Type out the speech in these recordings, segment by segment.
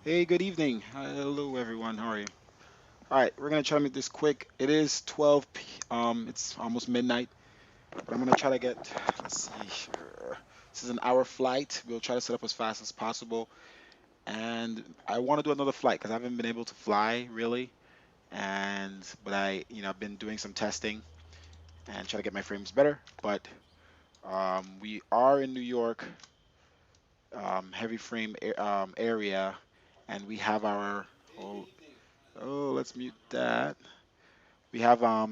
Hey, good evening. Hello, everyone. How are you? All right, we're gonna try to make this quick. It is 12 p. It's almost midnight, but I'm gonna try to get. Let's see here. This is an hour flight. We'll try to set up as fast as possible, and I want to do another flight because I haven't been able to fly really. But I've been doing some testing and try to get my frames better. But we are in New York, heavy frame area, and we have our. Oh, oh, let's mute that. We have our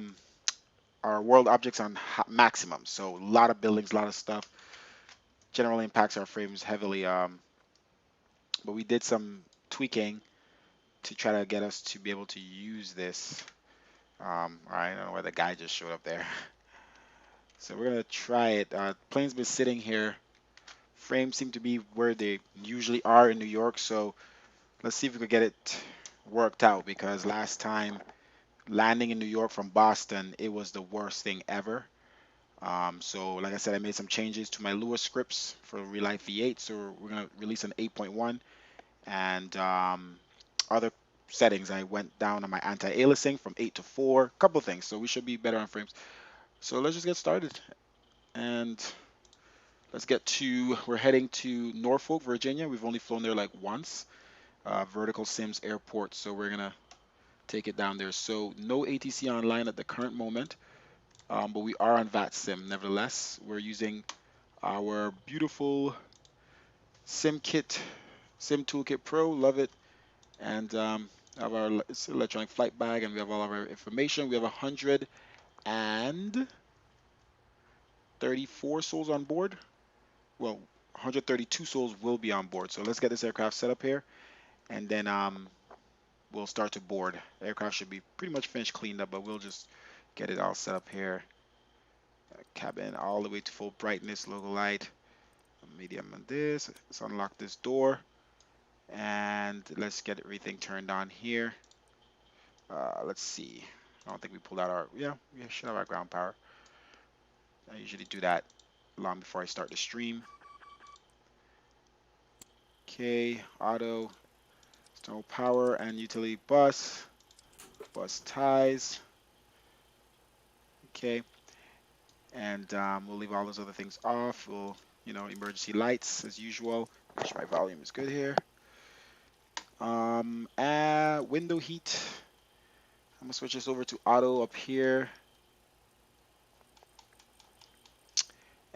world objects on maximum, so a lot of buildings, a lot of stuff. Generally impacts our frames heavily. But we did some tweaking to try to get us to be able to use this. All right, I don't know where the guy just showed up there. So we're gonna try it. Plane's been sitting here. Frames seem to be where they usually are in New York, so let's see if we could get it worked out because last time landing in New York from Boston, it was the worst thing ever. So like I said, I made some changes to my Lua scripts for Real Life V8. So we're gonna release an 8.1 and other settings. I went down on my anti-aliasing from 8 to 4, a couple of things. So we should be better on frames. So let's just get started and let's get to. We're heading to Norfolk, Virginia. We've only flown there like once. Vertical Sims Airport. So we're gonna take it down there. So no ATC online at the current moment, but we are on Vatsim. Nevertheless, we're using our beautiful SimKit, Sim Toolkit Pro, love it. And have our it's an electronic flight bag, and we have all of our information. We have 134 souls on board. Well, 132 souls will be on board. So let's get this aircraft set up here, and then we'll start to board. The aircraft should be pretty much finished, cleaned up, but we'll just get it all set up here. Cabin all the way to full brightness, logo light, medium on this. Let's unlock this door. And let's get everything turned on here. Let's see. I don't think we pulled out our, yeah, we should have our ground power. I usually do that long before I start the stream. Okay, auto, external power and utility bus, bus ties. Okay, and we'll leave all those other things off. We'll, emergency lights as usual. Make sure my volume is good here. Window heat. I'm gonna switch this over to auto up here.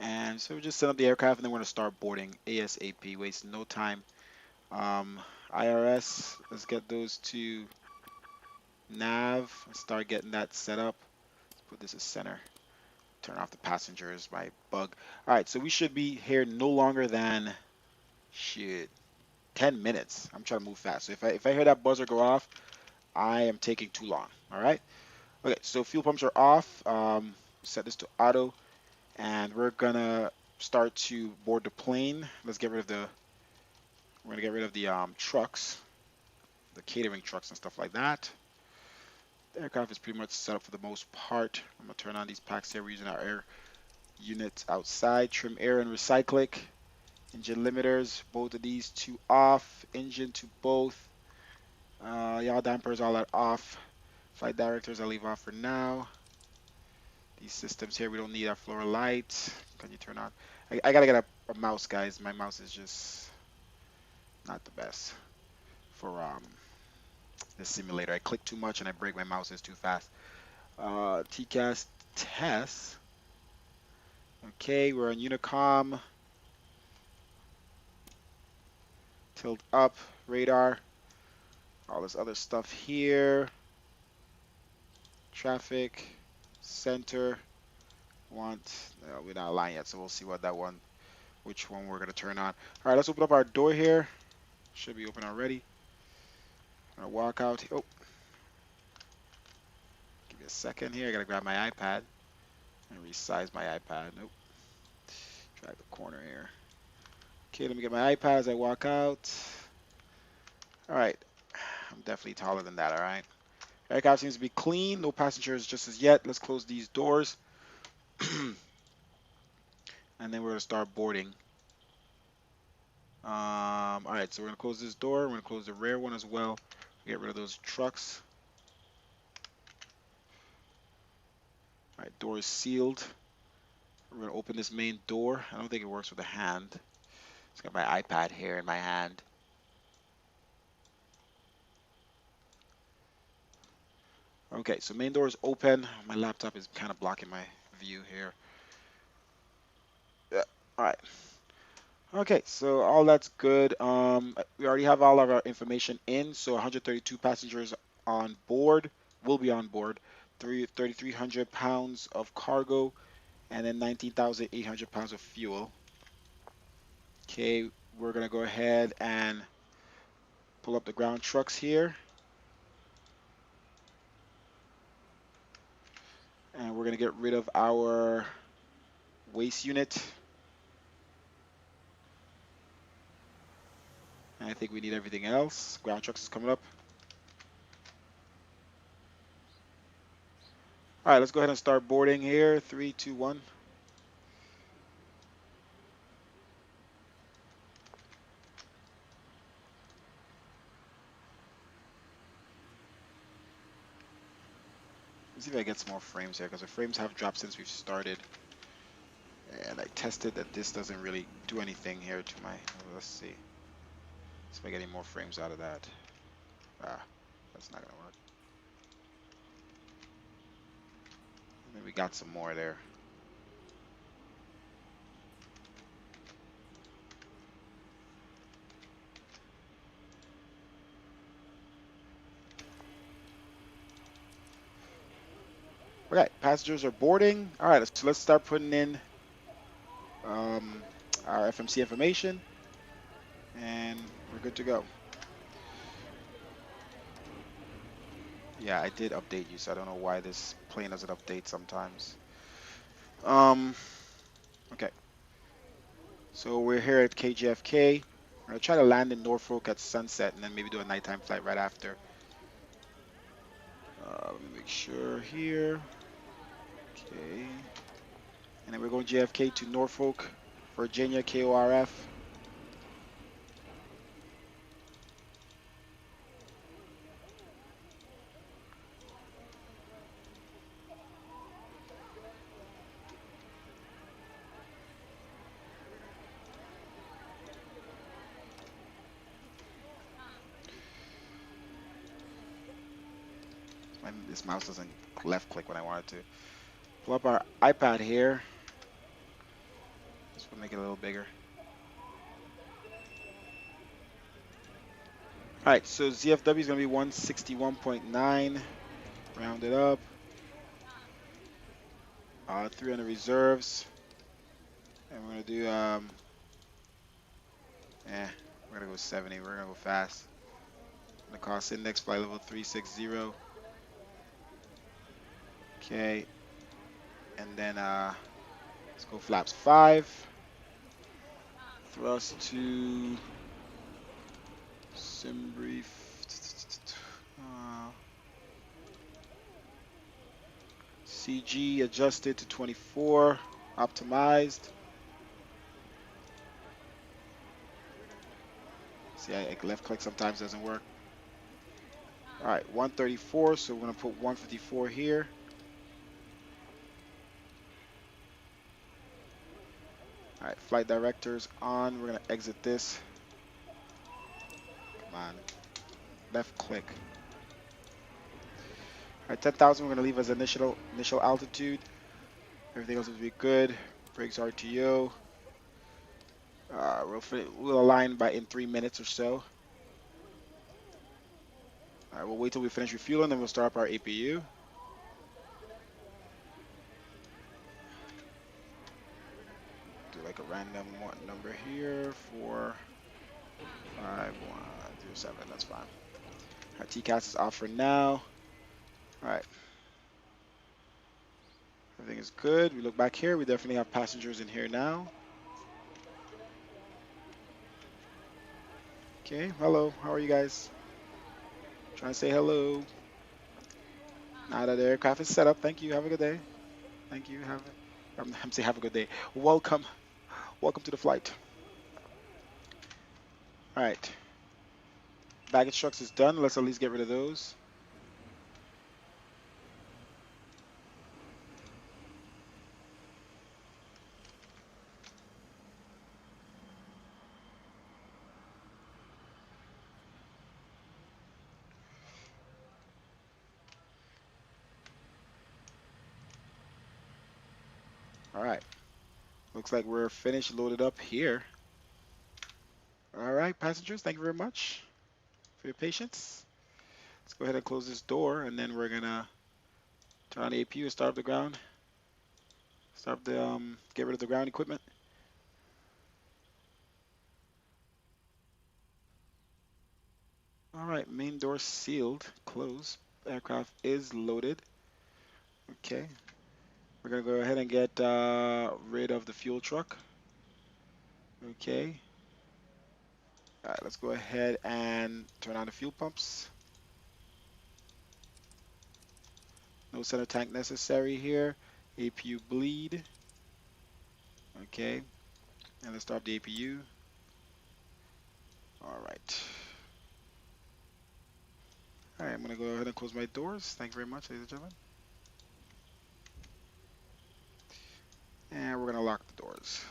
And so we just set up the aircraft and then we're going to start boarding ASAP. Waste no time. Um, IRS, let's get those to nav and start getting that set up. Let's put this as center. Turn off the passengers, my bug. All right, so we should be here no longer than, shit, 10 minutes. I'm trying to move fast. So if I hear that buzzer go off, I am taking too long. All right. Okay, so fuel pumps are off. Set this to auto. And we're gonna start to board the plane. Let's get rid of the. We're gonna get rid of the trucks, the catering trucks and stuff like that. The aircraft is pretty much set up for the most part. I'm gonna turn on these packs here. We're using our air units outside. Trim air and recyclic. Engine limiters, both of these two off. Engine to both. Yaw dampers all that off. Flight directors I leave off for now. These systems here, we don't need our floor light. Can you turn on? I gotta get a mouse, guys. My mouse is just not the best for this simulator. I click too much and I break my mouse is too fast. TCAS test. Okay, we're on Unicom. Tilt up, radar. All this other stuff here. Traffic, center. No, we're not aligned yet, so we'll see what that one, which one we're gonna turn on. All right, let's open up our door here. Should be open already. I'm gonna walk out. Oh, give me a second here. I gotta grab my iPad and resize my iPad. Nope. Drag the corner here. Okay, let me get my iPad as I walk out. All right. I'm definitely taller than that, all right? Aircraft seems to be clean. No passengers just as yet. Let's close these doors. And then we're gonna start boarding. All right, so we're gonna close this door. We're gonna close the rear one as well. Get rid of those trucks. All right, door is sealed. We're gonna open this main door. I don't think it works with a hand. It's got my iPad here in my hand. Okay, so main door is open. My laptop is kind of blocking my view here. Yeah. All right. Okay, so all that's good. We already have all of our information in. So 132 passengers on board, will be on board. 3,300 pounds of cargo, and then 19,800 pounds of fuel. Okay, we're gonna go ahead and pull up the ground trucks here, and we're gonna get rid of our waste unit. And I think we need everything else. Ground trucks is coming up. All right, let's go ahead and start boarding here. 3, 2, 1. Let's see if I get some more frames here, because the frames have dropped since we've started. And I tested that this doesn't really do anything here to my... Let's see. See if I get any more frames out of that. Ah, that's not going to work. And then we got some more there. Okay, passengers are boarding. All right, so let's start putting in our FMC information, and we're good to go. Yeah, I did update you, so I don't know why this plane doesn't update sometimes. Um, okay, so we're here at KJFK. I'm gonna try to land in Norfolk at sunset, and then maybe do a nighttime flight right after. Let me make sure here. Okay. And then we're going JFK to Norfolk, Virginia, KORF. This mouse doesn't left click when I want it to. Pull up our iPad here. Just want to make it a little bigger. All right, so ZFW is going to be 161.9, rounded up. 300 reserves. And we're going to do, we're going to go 70. We're going to go fast. The cost index, flight level 360. Okay. And then let's go flaps 5. Thrust to sim brief. CG adjusted to 24, optimized. See, I left click sometimes doesn't work. All right, 134, so we're gonna put 154 here. All right, flight directors on. We're gonna exit this. Come on, left click. All right, 10,000. We're gonna leave as initial altitude. Everything else will be good. Brakes RTO. We'll align in 3 minutes or so. All right, we'll wait till we finish refueling, then we'll start up our APU. Do like a random number here, 45107. That's fine. Our TCAS is off for now. All right. Everything is good. We look back here. We definitely have passengers in here now. Okay. Hello. How are you guys? Trying to say hello. Now that the aircraft is set up. Thank you. Have a good day. Thank you. I'm saying have a good day. Welcome. Welcome to the flight. All right, baggage trucks is done. Let's at least get rid of those. All right, looks like we're finished, loaded up here. All right, passengers, thank you very much for your patience. Let's go ahead and close this door, and then we're gonna turn on the APU and start up the ground. Start the get rid of the ground equipment. All right, main door sealed, closed. Aircraft is loaded. Okay, we're gonna go ahead and get rid of the fuel truck. Okay. All right, let's go ahead and turn on the fuel pumps. No center tank necessary here. APU bleed. Okay, and let's start the APU. All right. All right, I'm gonna go ahead and close my doors. Thank you very much, ladies and gentlemen. And we're gonna lock the doors.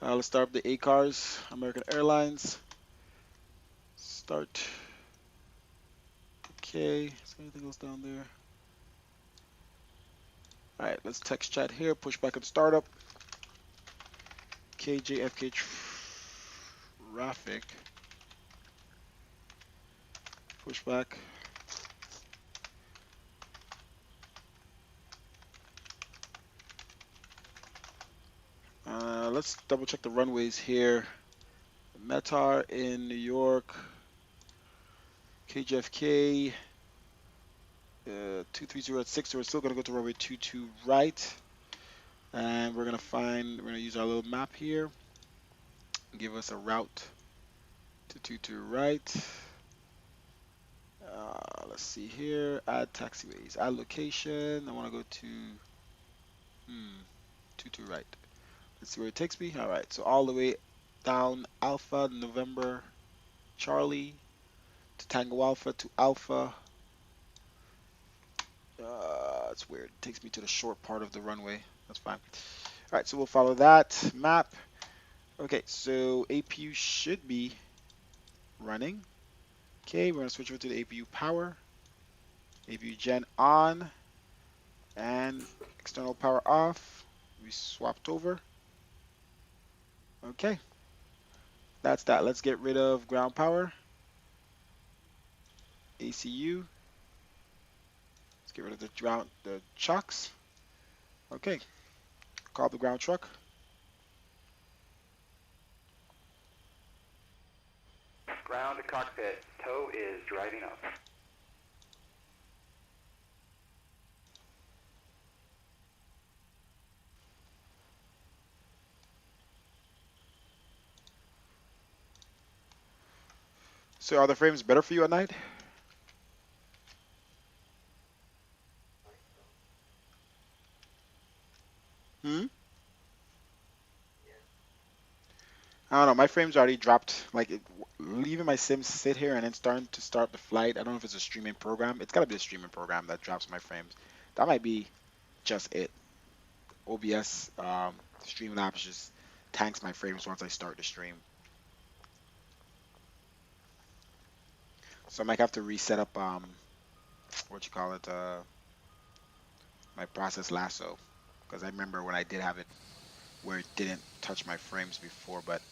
Let's start up the A cars. American Airlines. Start. Okay. Is there anything else down there? All right, let's text chat here. Push back on startup. KJFK traffic. Push back. Let's double check the runways here. Metar in New York. KJFK 230 at 6. So we're still gonna go to runway 22 right. And we're gonna use our little map here. Give us a route to 22 right. Let's see here. Add taxiways. Add location. I want to go to 22 right. Let's see where it takes me. All right. So all the way down Alpha November Charlie to Tango Alpha to Alpha. It's weird. It takes me to the short part of the runway. That's fine. All right. So we'll follow that map. Okay. So APU should be running. Okay. We're gonna switch over to the APU power. APU gen on. And external power off. We swapped over. Okay, that's that. Let's get rid of ground power. ACU. Let's get rid of the chocks. Okay, call the ground truck. Ground to cockpit. Tow is driving up. So are the frames better for you at night? Hmm? I don't know. My frames already dropped. Like leaving my Sims sit here and then starting to start the flight. I don't know if it's a streaming program. It's gotta be a streaming program that drops my frames. That might be just it. OBS Streamlabs just tanks my frames once I start the stream. So I might have to reset up what you call it my process lasso, because I remember when I did have it where it didn't touch my frames before, but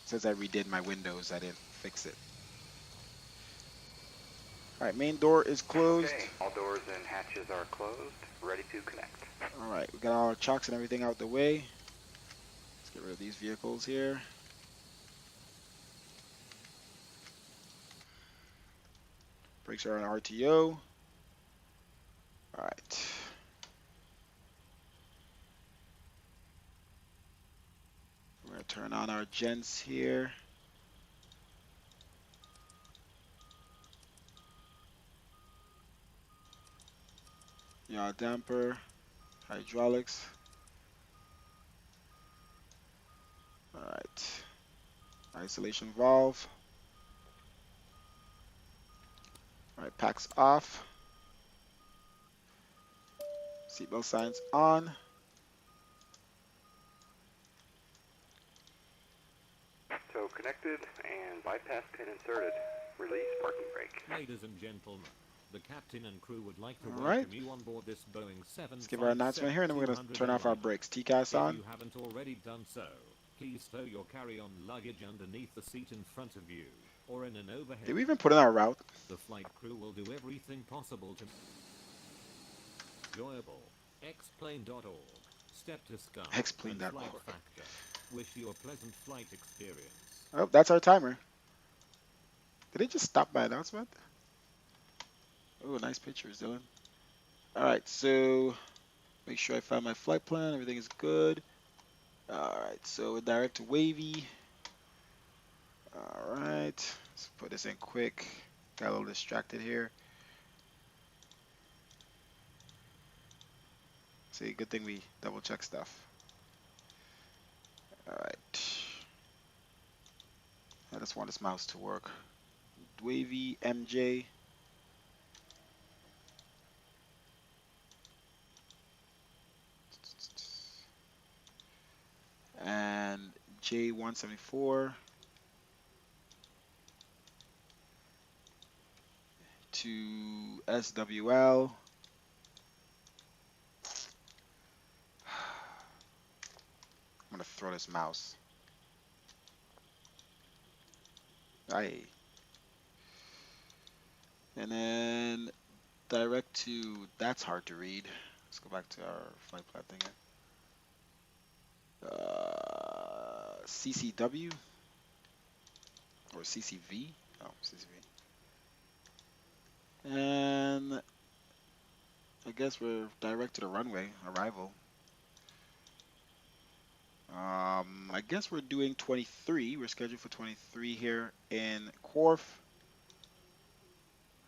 since I redid my windows I didn't fix it. All right, main door is closed. Okay, all doors and hatches are closed. Ready to connect. All right, we got all our chocks and everything out the way. Let's get rid of these vehicles here. Brakes are on RTO. All right. We're gonna turn on our gents here. Yaw damper, hydraulics. All right. Isolation valve. All right, packs off. Seatbelt signs on. Tow connected and bypass pin inserted. Release parking brake. Ladies and gentlemen, the captain and crew would like to All right. welcome you on board this Boeing Let's give our announcement here, and then we're going to 757-200 turn off our airliner. brakes. TCAS If on. you haven't already done so, please stow your carry-on luggage underneath the seat in front of you or in an overhead. Did we even put in our route? The flight crew will do everything possible to enjoyable. xplane.org. Step to Sky and Flight Xplane.org. Factor. Wish you a pleasant flight experience. Oh, that's our timer. Did it just stop my announcement? Oh, nice pictures, Dylan. All right, so make sure I found my flight plan. Everything is good. All right, so direct to Wavy. All right, let's put this in quick. Got a little distracted here. See, good thing we double check stuff. All right. I just want this mouse to work. Wavy MJ. And J174 to SWL. I'm gonna throw this mouse. Aye. And then direct to, that's hard to read. Let's go back to our flight plan thing here. CCW or CCV? Oh, CCV. And I guess we're direct to the runway, arrival. I guess we're doing 23. We're scheduled for 23 here in Corf.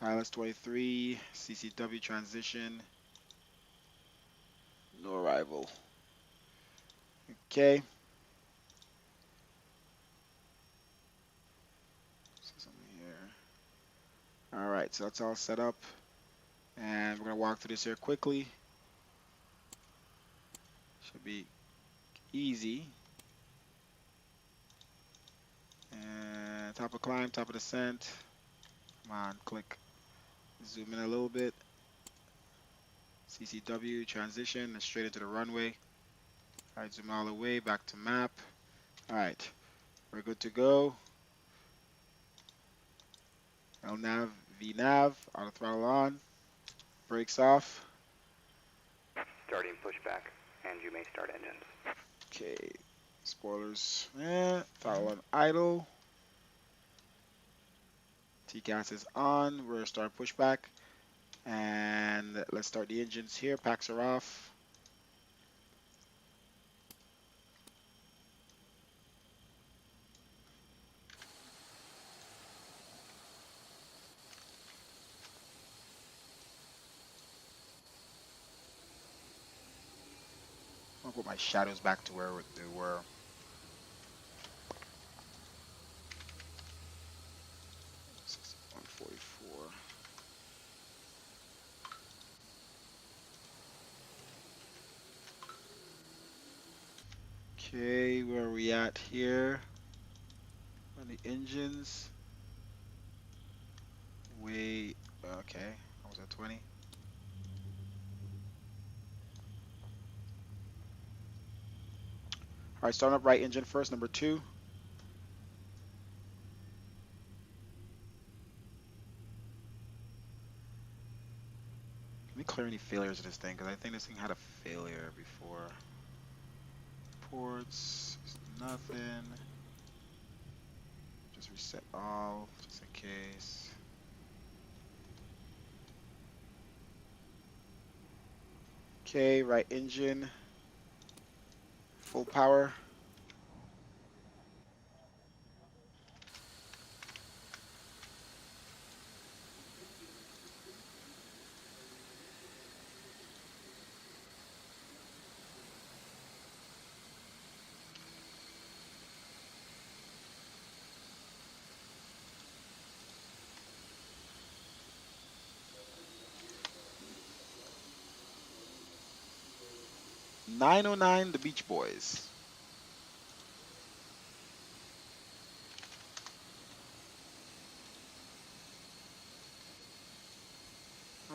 Pilots 23, CCW transition, no arrival. Okay. So something here. All right, so that's all set up. And we're gonna walk through this here quickly. Should be easy. And top of climb, top of descent. Come on, click. Zoom in a little bit. CCW transition and straight into the runway. All right, zoom all the way back to map. All right, we're good to go. LNAV, VNAV, auto throttle on, brakes off. Starting pushback, and you may start engines. Okay, spoilers, throttle on idle. TCAS is on, we're start pushback. And let's start the engines here, packs are off. I'll put my shadows back to where they were. One 44. Okay, where are we at here? On the engines. Wait, okay, I was at 20. All right, starting up right engine first, number 2. Let me clear any failures of this thing, because I think this thing had a failure before. Ports, nothing. Just reset all, just in case. Okay, right engine, full power. 909 The Beach Boys.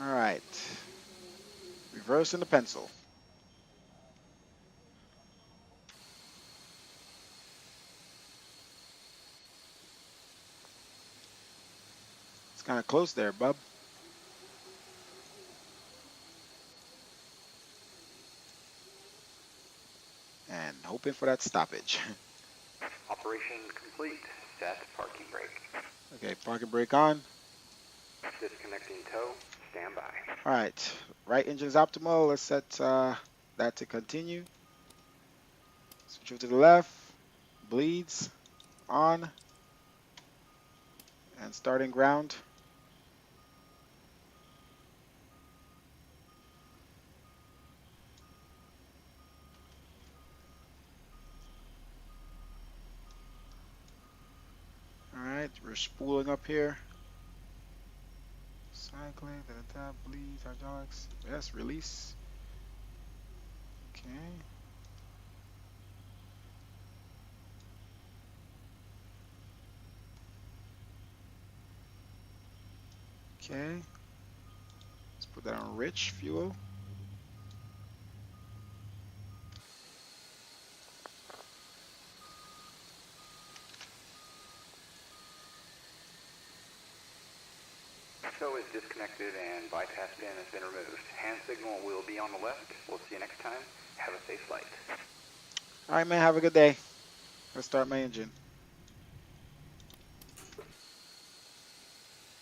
All right. Reversing the pencil. It's kind of close there, bub. And hoping for that stoppage. Operation complete. Set parking brake. Okay, parking brake on. Disconnecting tow. Stand by. All right, right engine is optimal. Let's set that to continue. Switch over to the left. Bleeds on and starting ground. All right, we're spooling up here. Cycling, da bleeds, hydraulics. Yes, release. Okay. Okay. Let's put that on rich fuel. Tow is disconnected and bypass pin has been removed. Hand signal will be on the left. We'll see you next time. Have a safe flight. All right, man. Have a good day. Let's start my engine.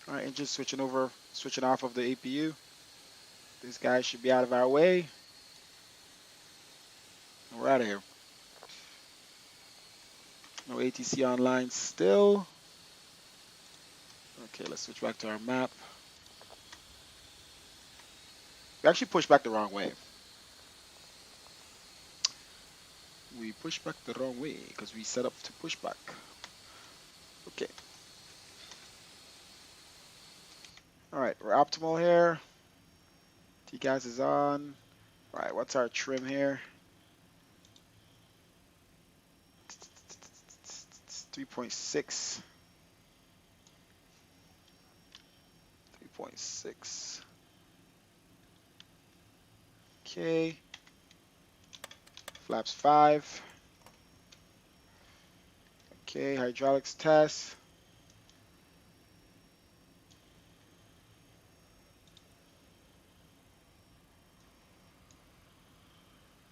All right, engine switching over, switching off of the APU. This guy should be out of our way. We're out of here. No ATC online still. Okay, let's switch back to our map. We actually pushed back the wrong way. We pushed back the wrong way because we set up to push back. Okay. All right, we're optimal here. T-gas is on. All right, what's our trim here? 3.6. 3.6. Okay. Flaps 5. Okay, hydraulics test.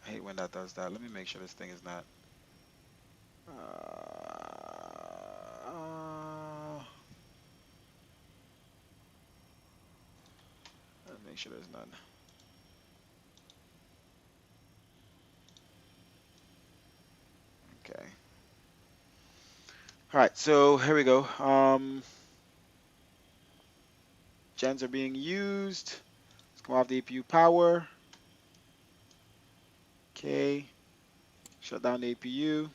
I hate when that does that. Let me make sure this thing is not. Let me make sure there's none. Okay. All right, so here we go. Gens are being used. Let's go off the APU power. Okay. Shut down the APU.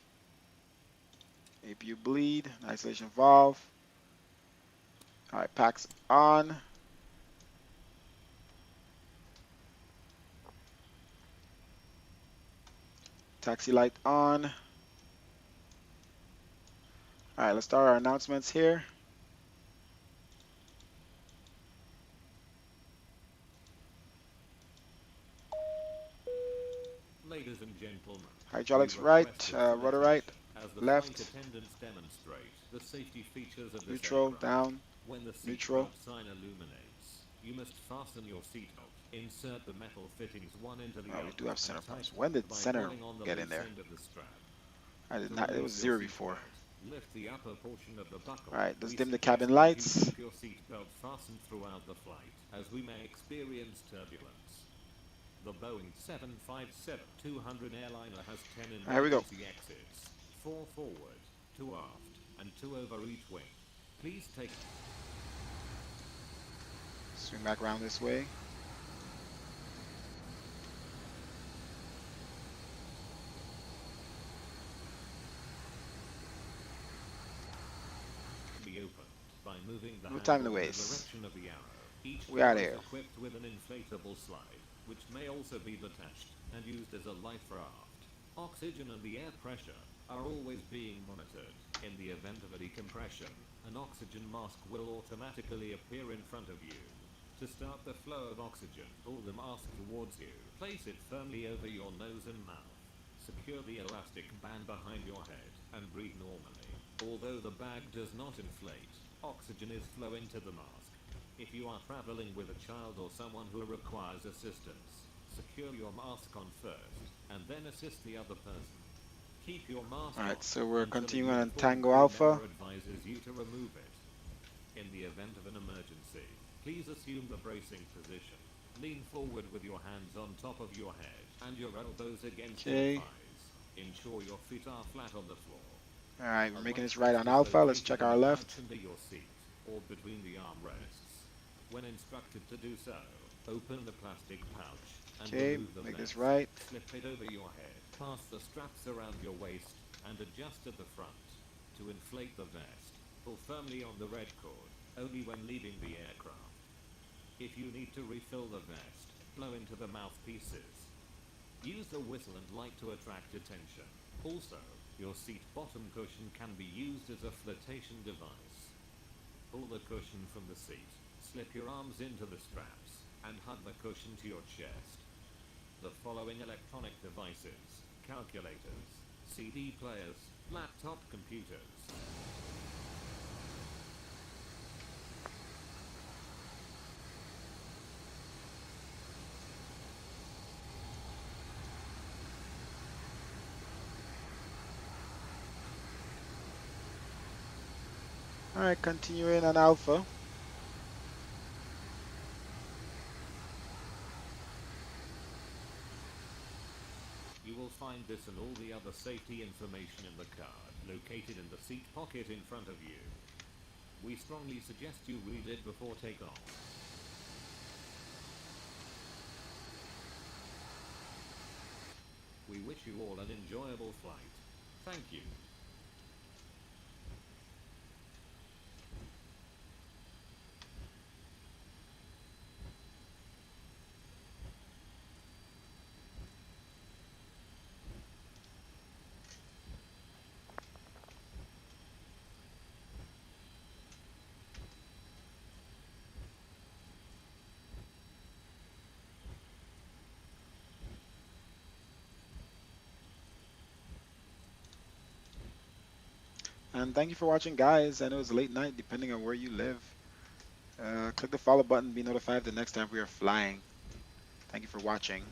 APU bleed. Isolation valve. All right, packs on. Taxi light on. All right, let's start our announcements here. Ladies and gentlemen, Hydraulics we right, request your full rudder right, attention as the flight left, attendants demonstrate the safety features of this neutral, aircraft. down, When the neutral. seatbelt sign illuminates, you must fasten your seatbelt. Insert the metal fittings one into the Oh, we other do have and center points. tighten When did by center pulling on the get in loose there? end of the strap. I did To not. It was release your 0 before. seatbelt, lift the upper portion of the buckle. All right, let's We dim the suggest cabin that lights. you keep your seatbelt fastened throughout the flight, as we may experience turbulence. The Boeing 757-200 airliner has 10 All right, here we go. emergency exits, 4 forward, 2 aft, and 2 over each wing. Please take... Swing back around this way. be opened by moving the No time to handle in the waste. direction of the arrow. Each We door outta is here. equipped with an inflatable slide, which may also be detached. and used as a life raft. Oxygen and the air pressure are always being monitored. In the event of a decompression, an oxygen mask will automatically appear in front of you. To start the flow of oxygen, pull the mask towards you. Place it firmly over your nose and mouth. Secure the elastic band behind your head and breathe normally. Although the bag does not inflate, oxygen is flowing to the mask. If you are traveling with a child or someone who requires assistance, secure your mask on first, and then assist the other person. Keep your mask Alright, on so we're until a continuing on uniformed Tango crew Alpha. member advises you to remove it. In the event of an emergency, please assume the bracing position. Lean forward with your hands on top of your head and your elbows against your Okay. thighs. Ensure your feet are flat on the floor. Alright, we're A making life this right vest on is Alpha. Let's located check in our the couch left. under your seat or between the armrests. When instructed to do so, open the plastic pouch and Okay, remove the make this vest. right. Slip it over your head, pass the straps around your waist, and adjust at the front. To inflate the vest, pull firmly on the red cord, only when leaving the aircraft. If you need to refill the vest, blow into the mouthpieces. Use the whistle and light to attract attention. Also, your seat bottom cushion can be used as a flotation device. Pull the cushion from the seat, slip your arms into the straps, and hug the cushion to your chest. The following electronic devices: calculators, CD players, laptop computers. Alright, continuing on Alpha. You will find this and all the other safety information in the card, located in the seat pocket in front of you. We strongly suggest you read it before takeoff. We wish you all an enjoyable flight. Thank you. And thank you for watching, guys. I know it's late night, depending on where you live. Click the follow button, be notified the next time we are flying. Thank you for watching.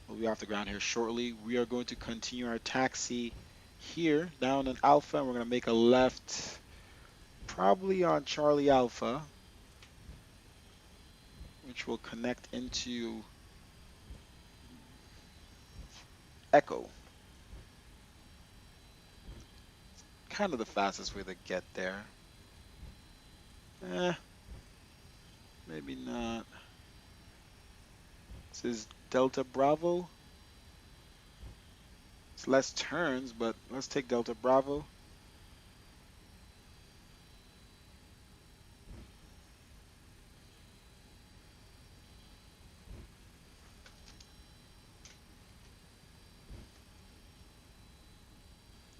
We'll be off the ground here shortly. We are going to continue our taxi here down in Alpha, and we're going to make a left probably on Charlie Alpha, which will connect into Echo. Kind of the fastest way to get there. Maybe not. This is Delta Bravo. It's less turns, but let's take Delta Bravo.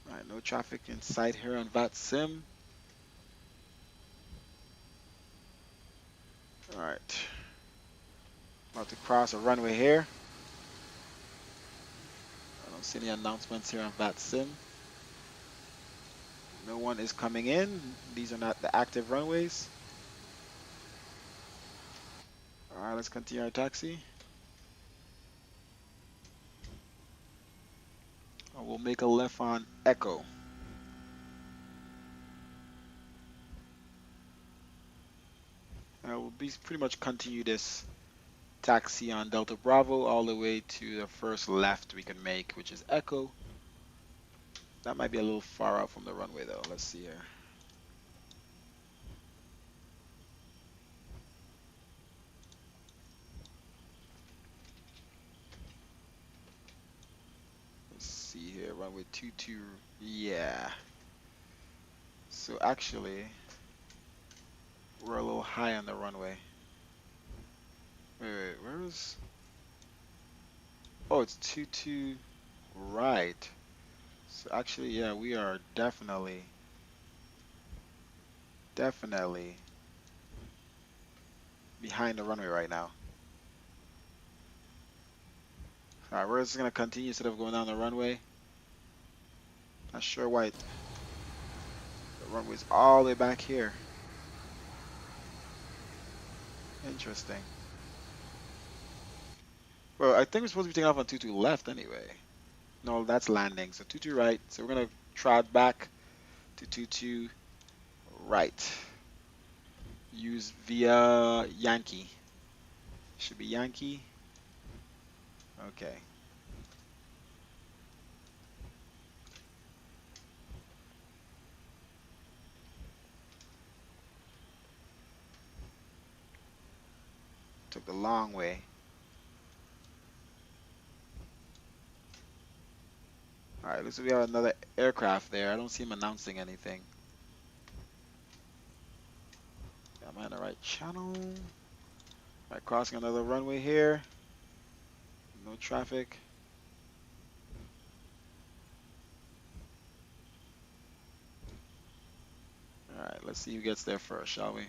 All right, no traffic in sight here on Vatsim. All right, about to cross a runway here. I don't see any announcements here on Vatsim. No one is coming in. These are not the active runways. All right, let's continue our taxi. We'll make a left on Echo. We'll be pretty much continue this taxi on Delta Bravo all the way to the first left we can make, which is Echo. That might be a little far out from the runway though. Let's see here. Let's see here, runway 22, yeah. So actually, we're a little high on the runway. Wait, where is? Oh, it's 22 right. So actually, yeah, we are definitely behind the runway right now. All right, we're just gonna continue instead of going down the runway. Not sure why the runway's all the way back here. Interesting. Well, I think we're supposed to be taking off on 22 left anyway. No, that's landing. So 22 right. So we're gonna trot back to 22 right. Use via Yankee. Should be Yankee. Okay. Took the long way. All right, looks like we have another aircraft there. I don't see him announcing anything. Am I in the right channel? All right, crossing another runway here. No traffic. All right, let's see who gets there first, shall we?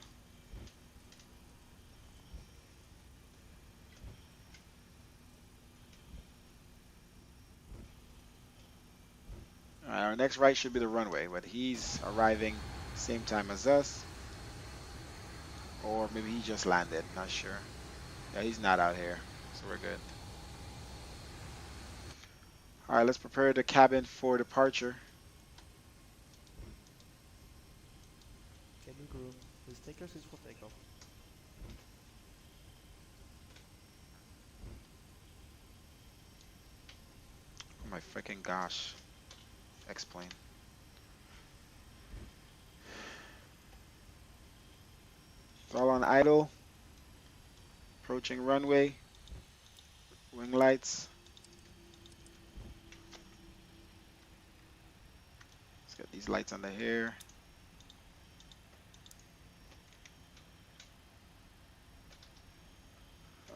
All right, our next right should be the runway, but he's arriving same time as us. Or maybe he just landed, not sure. Yeah, he's not out here, so we're good. All right, let's prepare the cabin for departure. Cabin crew, please take your seats for takeoff. Oh my freaking gosh. X-plane. It's all on idle. Approaching runway. Wing lights. Let's get these lights under here.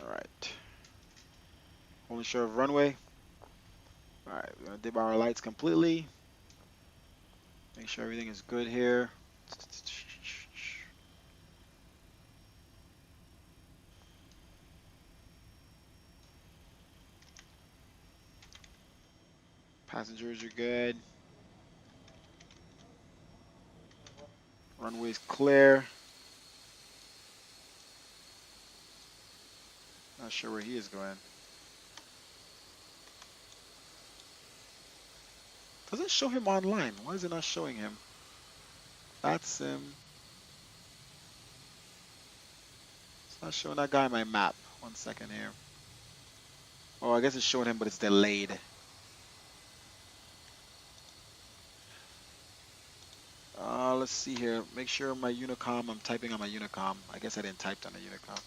All right. Only sure of runway. All right, we're gonna dim our lights completely. Make sure everything is good here. Passengers are good. Runway's clear. Not sure where he is going. Doesn't show him online. Why is it not showing him? Vatsim. It's not showing that guy on my map. 1 second here. Oh, I guess it's showing him, but it's delayed. Let's see here. Make sure my Unicom, I'm typing on my Unicom. I guess I didn't type on the Unicom.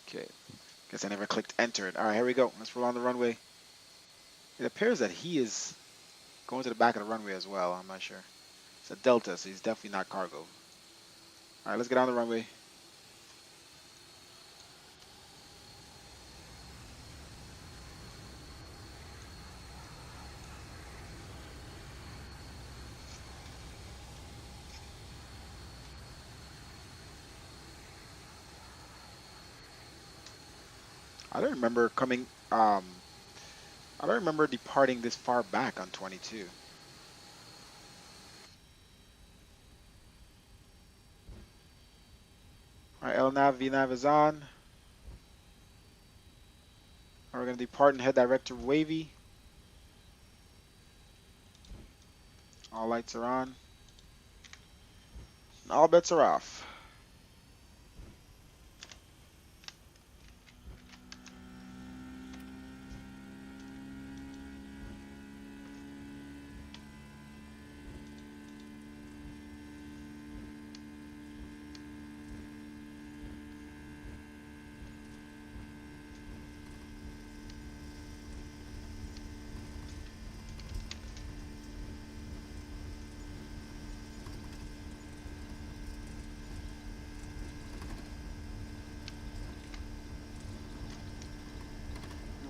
Okay. Guess I never clicked enter. All right, here we go. Let's roll on the runway. It appears that he is going to the back of the runway as well. I'm not sure. It's a Delta, so he's definitely not cargo. All right, let's get on the runway. I don't remember coming. I don't remember departing this far back on 22. All right, LNAV, VNAV is on. We're going to depart and head direct to Wavy. All lights are on. And all bets are off.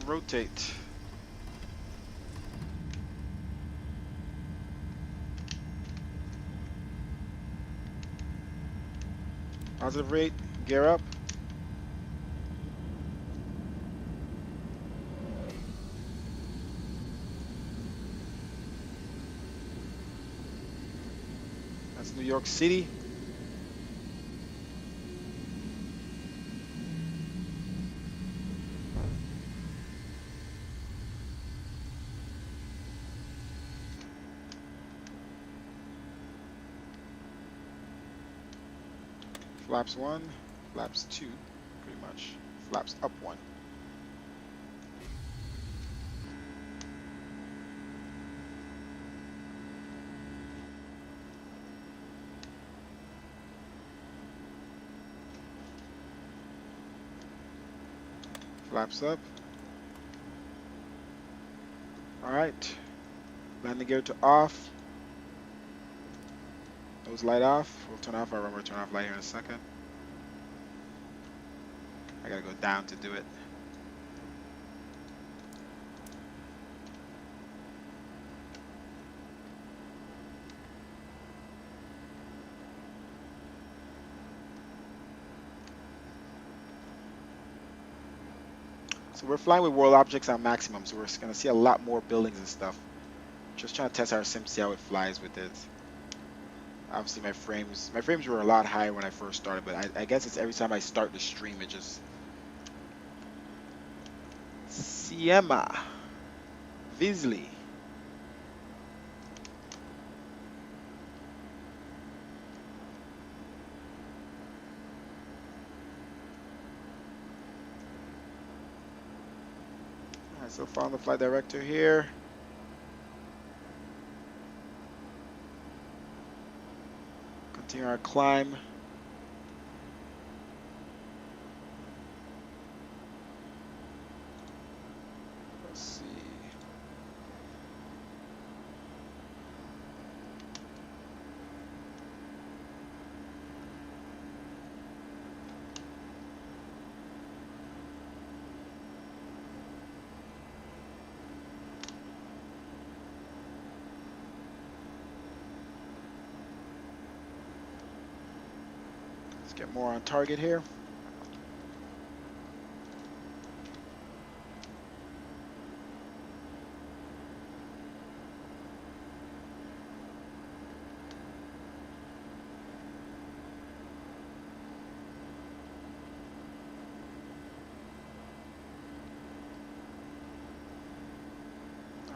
rotate. Positive rate, gear up. That's New York City. Flaps 1, flaps 2, pretty much. Flaps up 1. Flaps up. Alright. Landing gear to off. Nose light off. We'll turn off our rumor, turn off light here in a second. I gotta go down to do it. So we're flying with world objects on maximum, so we're gonna see a lot more buildings and stuff. Just trying to test our sim, see how it flies with it. Obviously my frames were a lot higher when I first started, but I guess it's every time I start the stream it just Siema Visley. Alright, so found the flight director here. Continue our climb. Let's see. Let's get more on target here.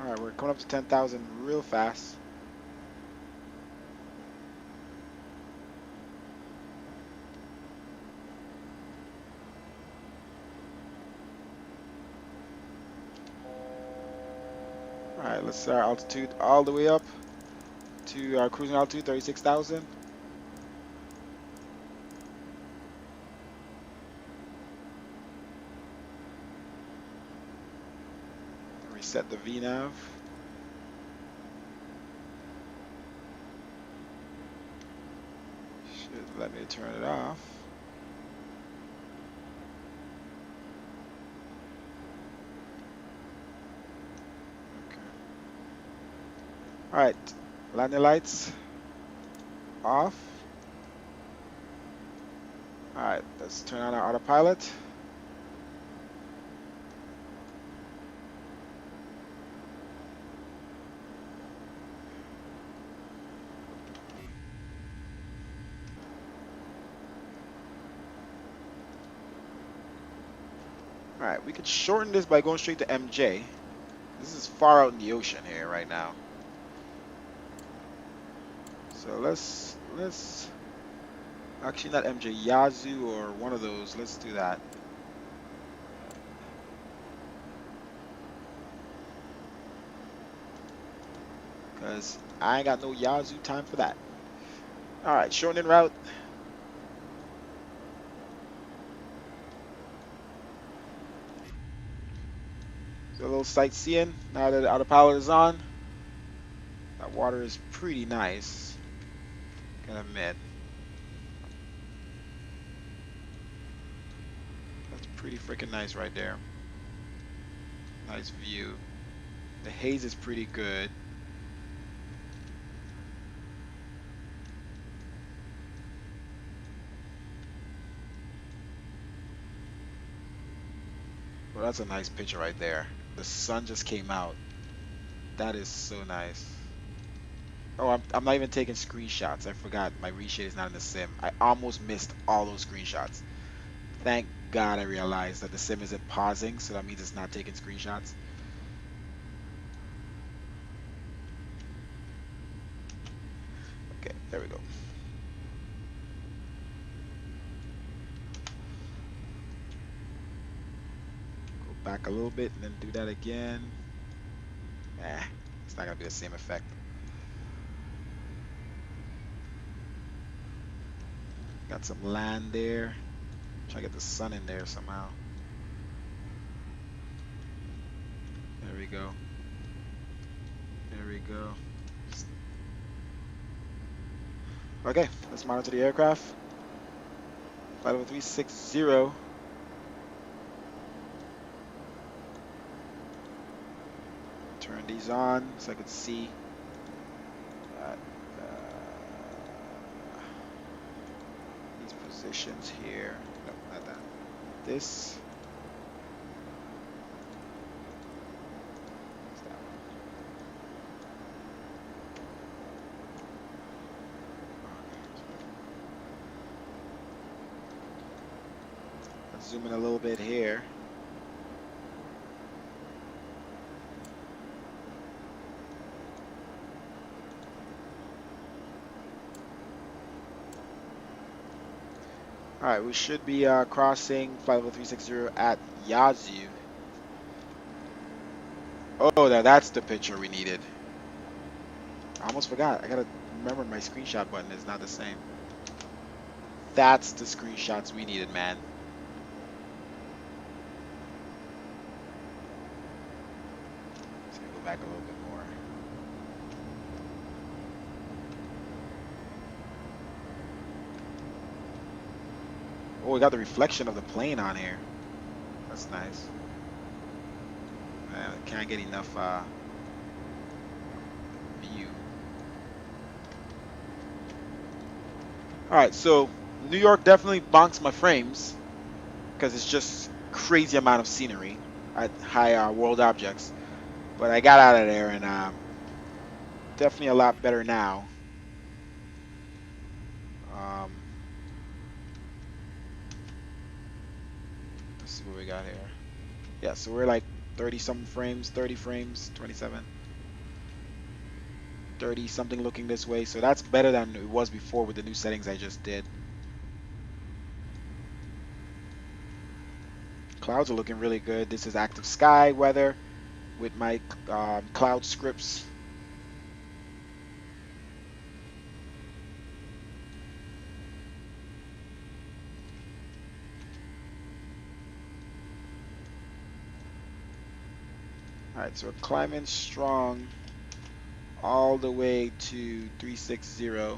Alright, we're coming up to 10,000 real fast. Alright, let's set our altitude all the way up to our cruising altitude, 36,000. Reset the VNav. Should let me turn it off. Okay. Alright, landing lights off. Alright, let's turn on our autopilot. Alright, we could shorten this by going straight to MJ. This is far out in the ocean here right now. So let's actually not MJ, Yazoo or one of those. Let's do that. Because I ain't got no Yazoo time for that. Alright, shortening route. So a little sightseeing now that the autopilot is on. That water is pretty nice, gotta admit. That's pretty freaking nice right there. Nice view. The haze is pretty good. Well, that's a nice picture right there. The sun just came out. That is so nice. Oh, I'm not even taking screenshots. I forgot my reshade is not in the sim. I almost missed all those screenshots. Thank God I realized that the sim isn't pausing, so that means it's not taking screenshots. Okay, there we go. Go back a little bit and then do that again. Nah, it's not gonna be the same effect. Got some land there. Try to get the sun in there somehow. There we go. There we go. Okay, let's monitor the aircraft. Flight level 360. Turn these on so I can see uh, these positions here. No, not that. This. What's that one? Let's zoom in a little bit here. All right, we should be crossing flight level 360 at Yazoo. Oh, that's the picture we needed. I almost forgot. I gotta remember my screenshot button is not the same. That's the screenshots we needed, man. Let's go back a little bit more. Oh, we got the reflection of the plane on here. That's nice. Man, I can't get enough view. Alright, so New York definitely bonks my frames because it's just crazy amount of scenery at high world objects. But I got out of there and definitely a lot better now. Um, let's see what we got here. Yeah, so we're like 30 something frames, 30 frames, 27. 30 something looking this way, so that's better than it was before with the new settings I just did. Clouds are looking really good. This is active sky weather with my cloud scripts. Alright, so we're climbing strong all the way to 360. We're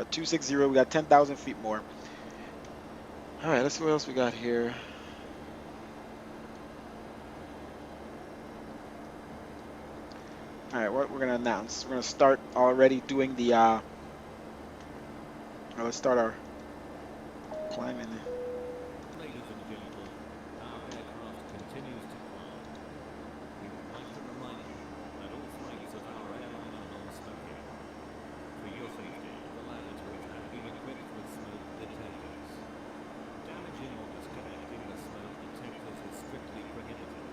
at 260. We got 10,000 feet more. Alright, let's see what else we got here. Alright, what we're going to announce. We're going to start already doing the, let's start our climbing. Ladies and gentlemen, our aircraft continues to climb. We would like to remind you that all flights of our airline are non-smoking. For your safety, the lavatories have been equipped with smoke detectors. Damaging or disconnecting the smoke detectors is strictly prohibited.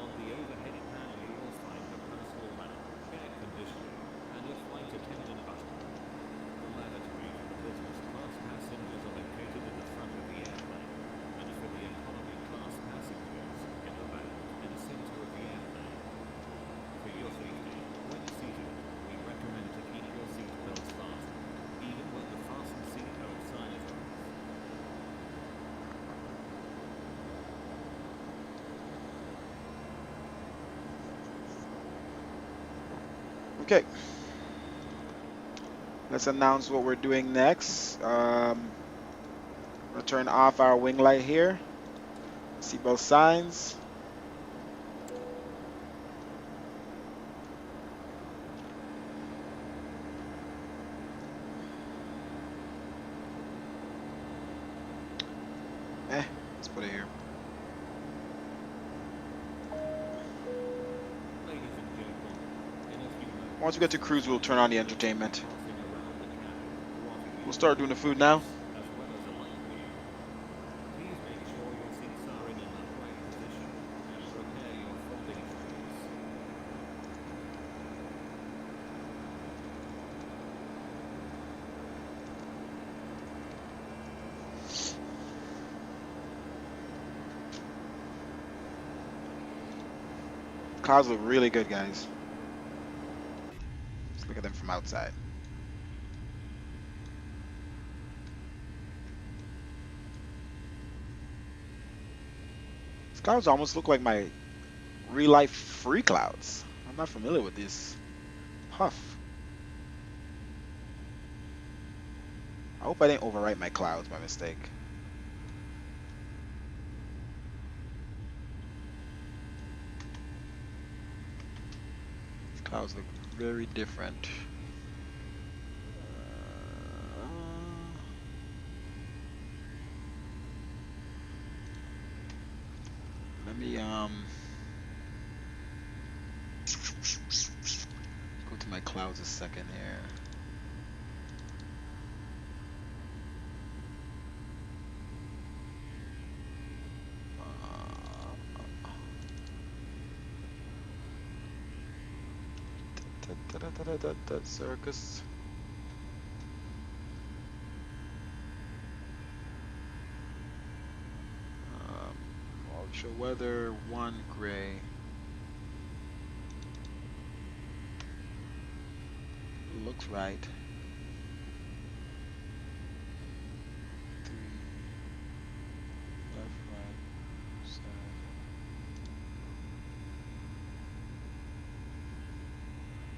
On the overhead panel you will find the personal lamp, air conditioning, and a flight attendant button. The lavatory for the business class passengers are located at the front of the airplane, and for the economy class passengers, in the back and center of the airplane. For your safety, when seated, we recommend to keep your seat belts fastened, even when the fasten seatbelt sign is off. Okay. Let's announce what we're doing next. We'll turn off our wing light here. Seatbelt signs. Let's put it here. Ladies and gentlemen, in a few moments, Once we get to cruise, we'll turn on the entertainment. passing around the cabin to offer you We'll start doing the food now. as well as a light meal. Please make sure your seats are in an upright position and prepare your folding trays. Clouds look really good, guys. Let's look at them from outside. These clouds almost look like my real life free clouds. I'm not familiar with this puff. I hope I didn't overwrite my clouds by mistake. These clouds look very different. Let me go to my clouds a second here. Circus. Ultra weather 1 gray. Looks right. 3 left, right, side.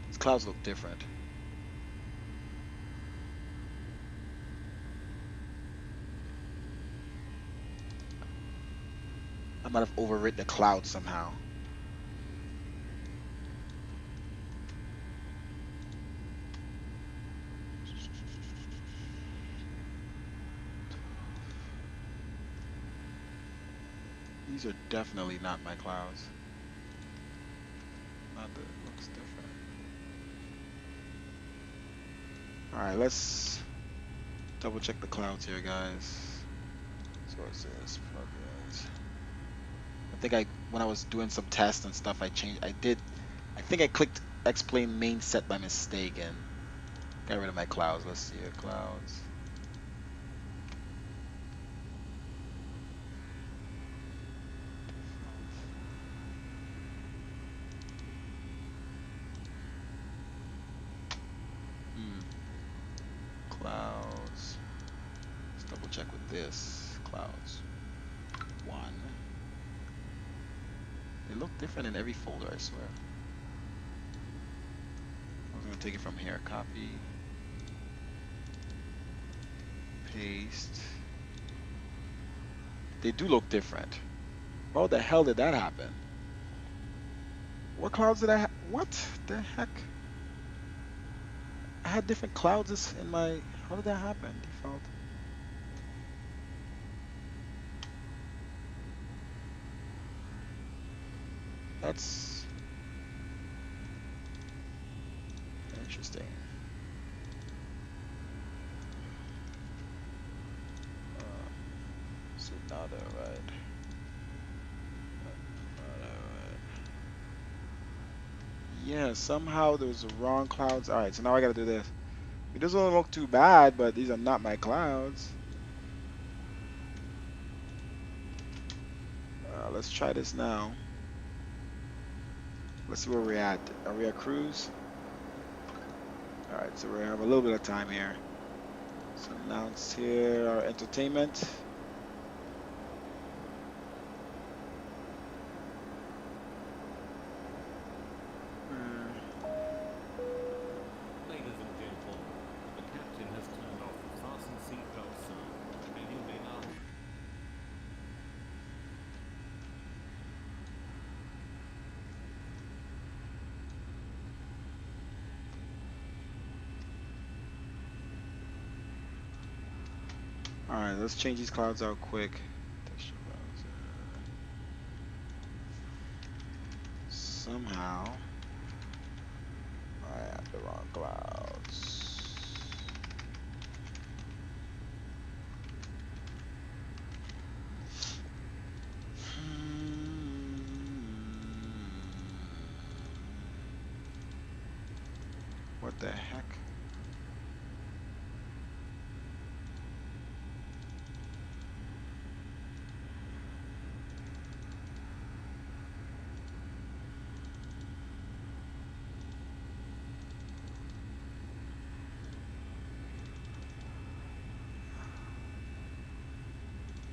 These clouds look different. I might have overwritten the cloud somehow. These are definitely not my clouds. Not that it looks different. Alright, let's double check the clouds here, guys. Sources, plugins. When I was doing some tests and stuff, I think I clicked xplane main set by mistake and got rid of my clouds. Let's see here, clouds. Clouds. Let's double check with this. Clouds. 1. They look different in every folder, I swear. I was gonna take it from here. Copy. Paste. They do look different. How the hell did that happen? What clouds did I have? What the heck? I had different clouds in my... How did that happen? Default. That's interesting. So now they're right. Yeah, somehow there's the wrong clouds. Alright, so now I gotta do this. It doesn't look too bad, but these are not my clouds. Let's try this now. Let's see where we're at. Are we at cruise? Alright, so we have a little bit of time here. So announce here our entertainment. Ladies and gentlemen, the All right, let's change these clouds out quick. Texture browser. Somehow I have the wrong clouds. What the heck?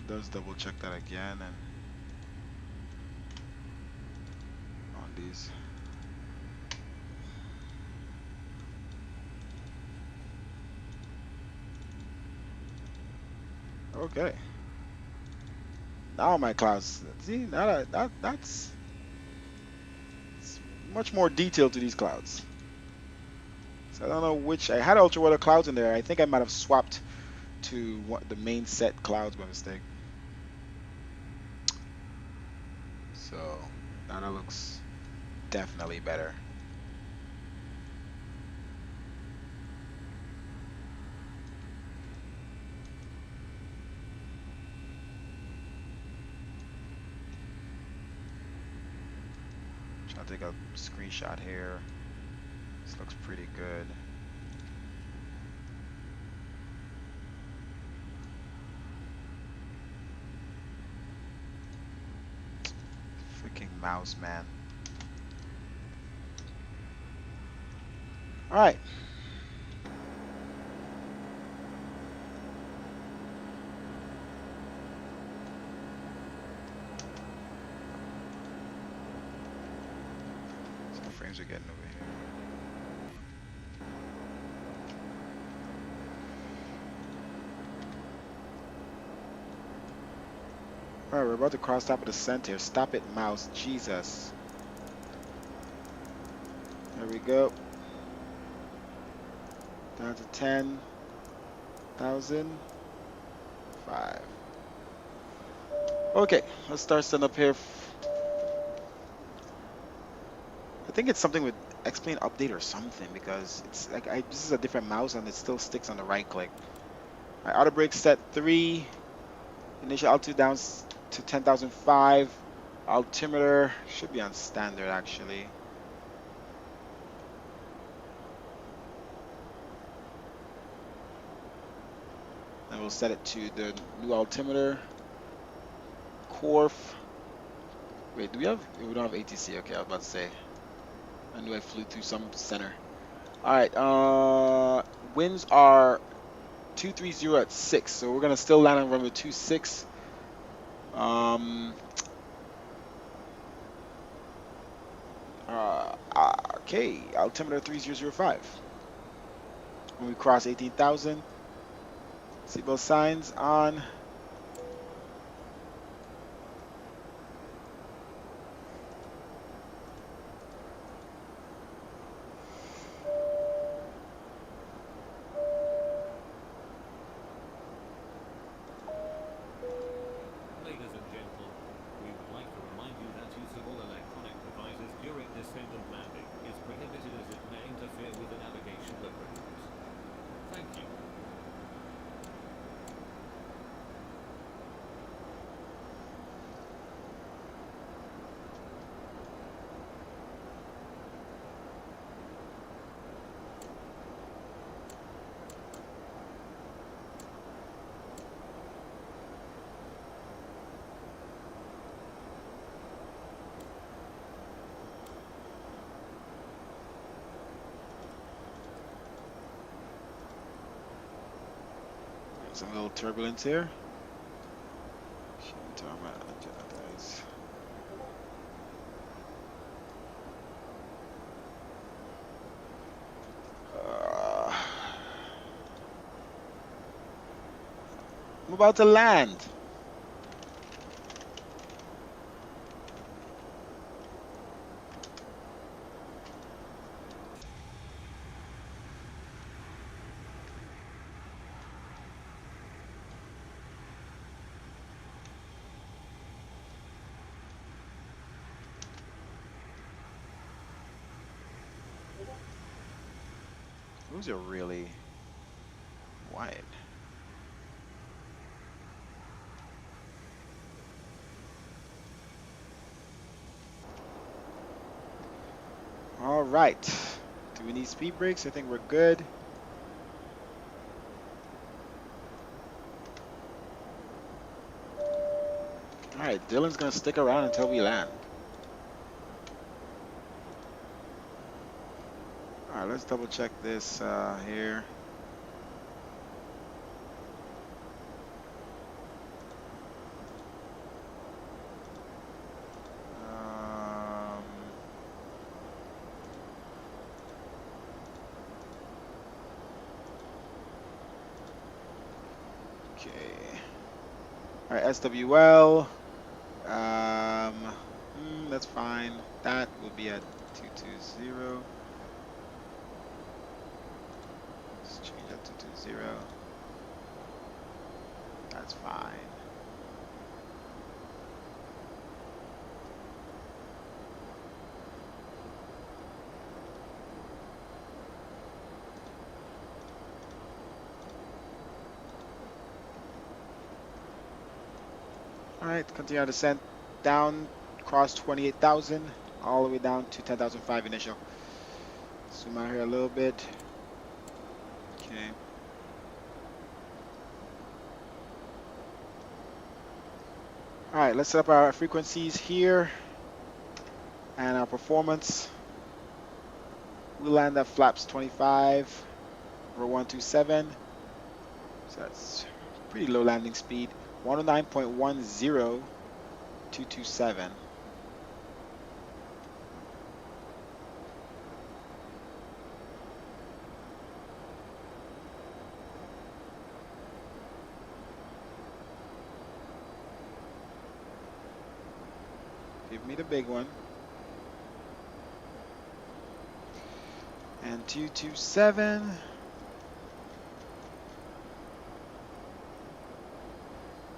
Does double check that again and on these. Okay. Now my clouds. See, now that's it's much more detail to these clouds. So I don't know which. I had ultraviolet clouds in there. I think I might have swapped to the main set clouds by mistake. So now that looks definitely better. Trying to take a screenshot here. This looks pretty good. Freaking mouse, man. All right. So frames are getting over here. All right, we're about to cross top of the center. Stop it, mouse. Jesus. There we go. Down to 10,000. 5. Okay, let's start setting up here. I think it's something with xplane update or something because it's like this is a different mouse and it still sticks on the right click. All right, auto brake set 3. Initial altitude down to 10,005. Altimeter should be on standard actually. And we'll set it to the new altimeter. Corf. Wait, do we have? We don't have ATC. Okay, I was about to say. I knew I flew through some center. All right. Winds are 230 at 6, so we're gonna still land on runway 26. Okay, altimeter 3005. When we cross 18,000, seatbelt signs on. Ladies and gentlemen, we would like to remind you that use of all electronic devices during descent and landing is prohibited as it may interfere with the navigation approaches. Thank you. Some little turbulence here. I'm about to land. Those are really wide. All right. Do we need speed brakes? I think we're good. All right, Dylan's gonna stick around until we land. All right, let's double check this here. Um, okay. All right, SWL. That's fine. That will be at 220. Let's change that to 220. That's fine. All right, continue our descent down, cross 28,000, all the way down to 10,005 initial. Zoom out here a little bit. Okay. All right, let's set up our frequencies here and our performance. We'll land at flaps 25 for 127. So that's pretty low landing speed. 109.10, 227. Give me the big one. And 227.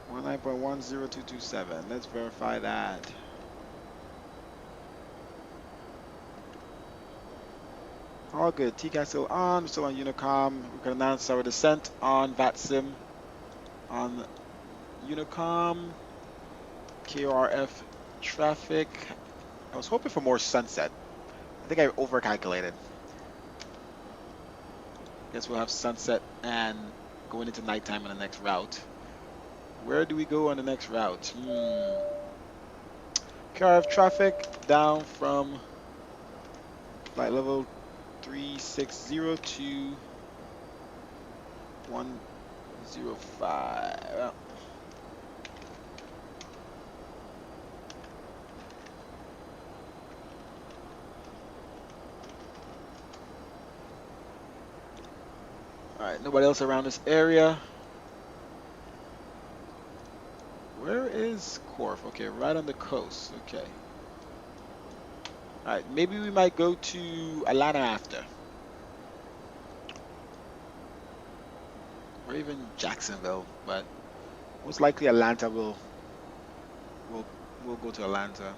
One 9.10227. Let's verify that. All good. TCAS still on. We're still on Unicom. We can announce our descent on Vatsim on Unicom. KRF traffic. I was hoping for more sunset. I think I overcalculated. Guess we'll have sunset and going into nighttime on the next route. Where do we go on the next route? KRF traffic down from flight level 360 to 105. Well, all right, nobody else around this area. Where is Corf? Okay, right on the coast. Okay. All right, maybe we might go to Atlanta after. Or even Jacksonville, but most likely Atlanta will we'll go to Atlanta.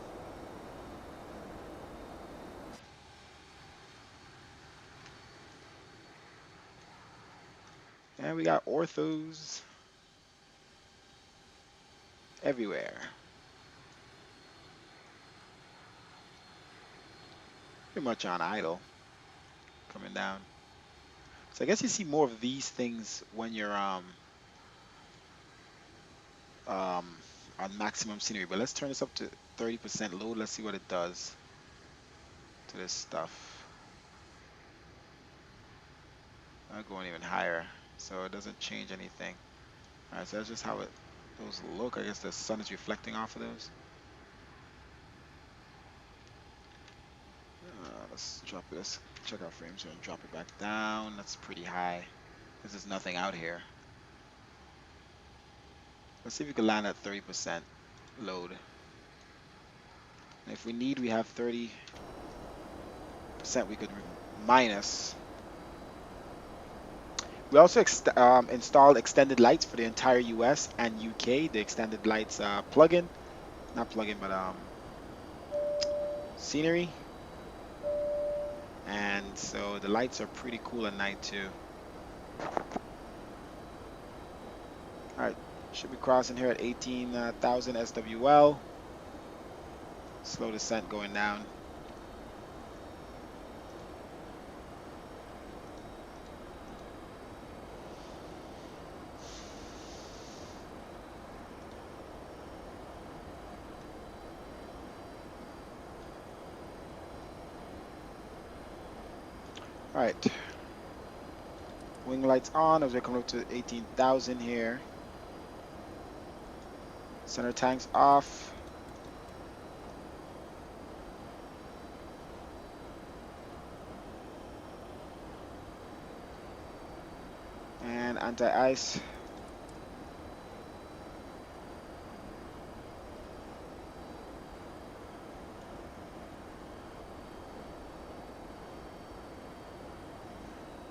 And we got orthos everywhere. Pretty much on idle. Coming down. So I guess you see more of these things when you're on maximum scenery. But let's turn this up to 30% load. Let's see what it does to this stuff. I'm going even higher, so it doesn't change anything. All right, so that's just how those look. I guess the sun is reflecting off of those. Let's drop it. Let's check our frames here and drop it back down. That's pretty high. There's nothing out here. Let's see if we can land at 30% load. And if we need, we have 30% we could minus. We also installed extended lights for the entire US and UK. The extended lights plug-in, not plug-in, but scenery. And so the lights are pretty cool at night too. All right, should be crossing here at 18,000 SWL. Slow descent going down. All right, wing lights on as we come up to 18,000 here. Center tanks off. And anti-ice.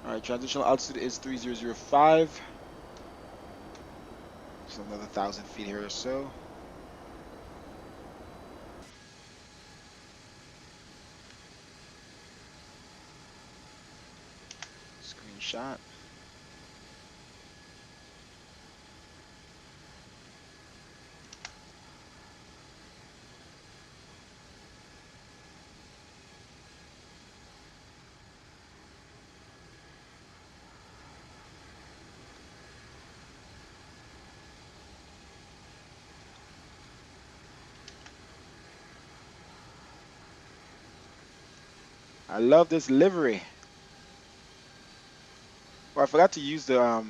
All right, transitional altitude is 3005. Just another 1,000 feet here or so. Screenshot. I love this livery. Well, I forgot to use the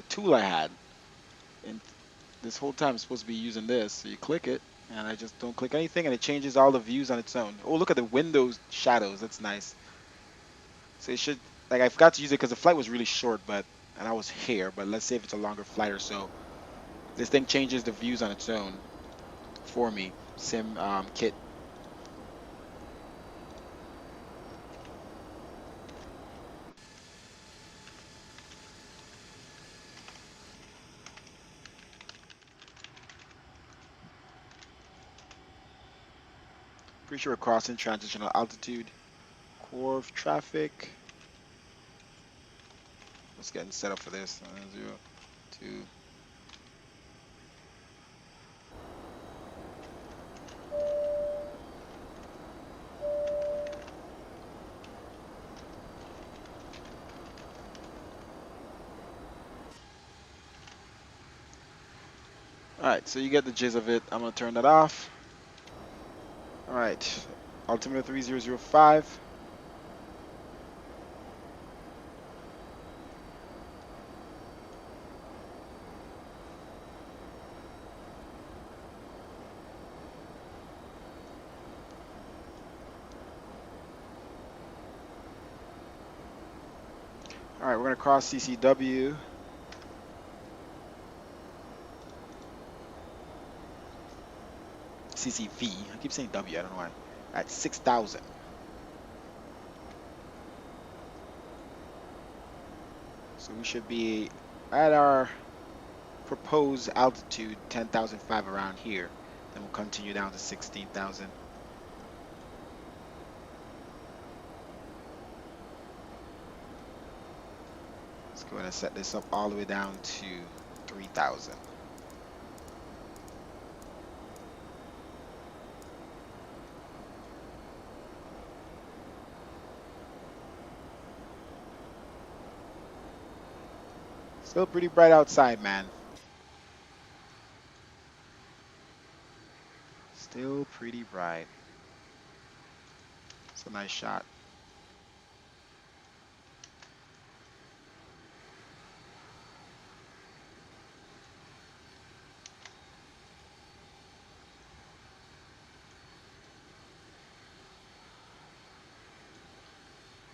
tool I had. And this whole time I'm supposed to be using this. So you click it, and I just don't click anything, and it changes all the views on its own. Oh, look at the windows shadows. That's nice. So it should, like, I forgot to use it because the flight was really short, and I was here. But let's say if it's a longer flight or so, this thing changes the views on its own for me. Sim kit. Pretty sure we're crossing transitional altitude. Curve traffic. Let's get set up for this. 0, 2. All right, so you get the gist of it. I'm gonna turn that off. All right, altimeter 3005. All right, we're gonna cross CCW. CCV. I keep saying W. I don't know why. At 6,000. So we should be at our proposed altitude, 10,005 around here. Then we'll continue down to 16,000. Let's go ahead and set this up all the way down to 3,000. Still pretty bright outside, man. Still pretty bright. It's a nice shot.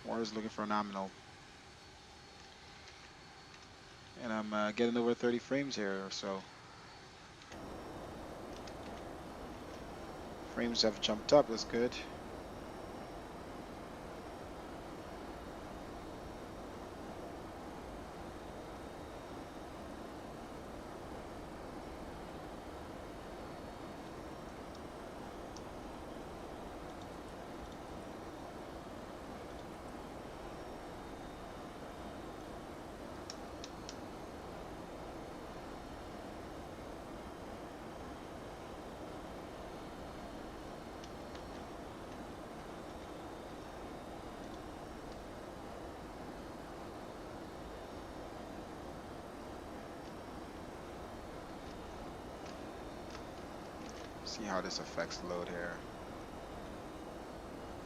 Water's looking phenomenal. And I'm getting over 30 frames here or so. Frames have jumped up, that's good. See how this affects load here. Uh,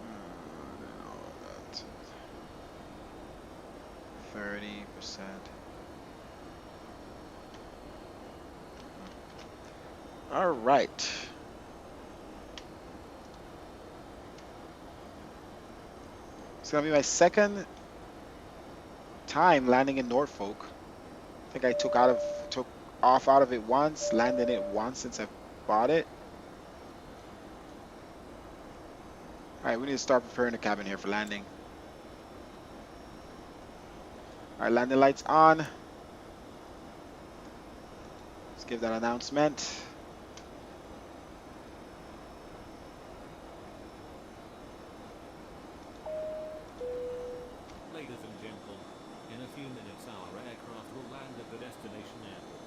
30%. All right. It's gonna be my second time landing in Norfolk. I think I took off out of it once, landed it once since I bought it. All right, we need to start preparing the cabin here for landing. All right, landing lights on. Let's give that announcement. Ladies and gentlemen, in a few minutes our aircraft will land at the destination airport.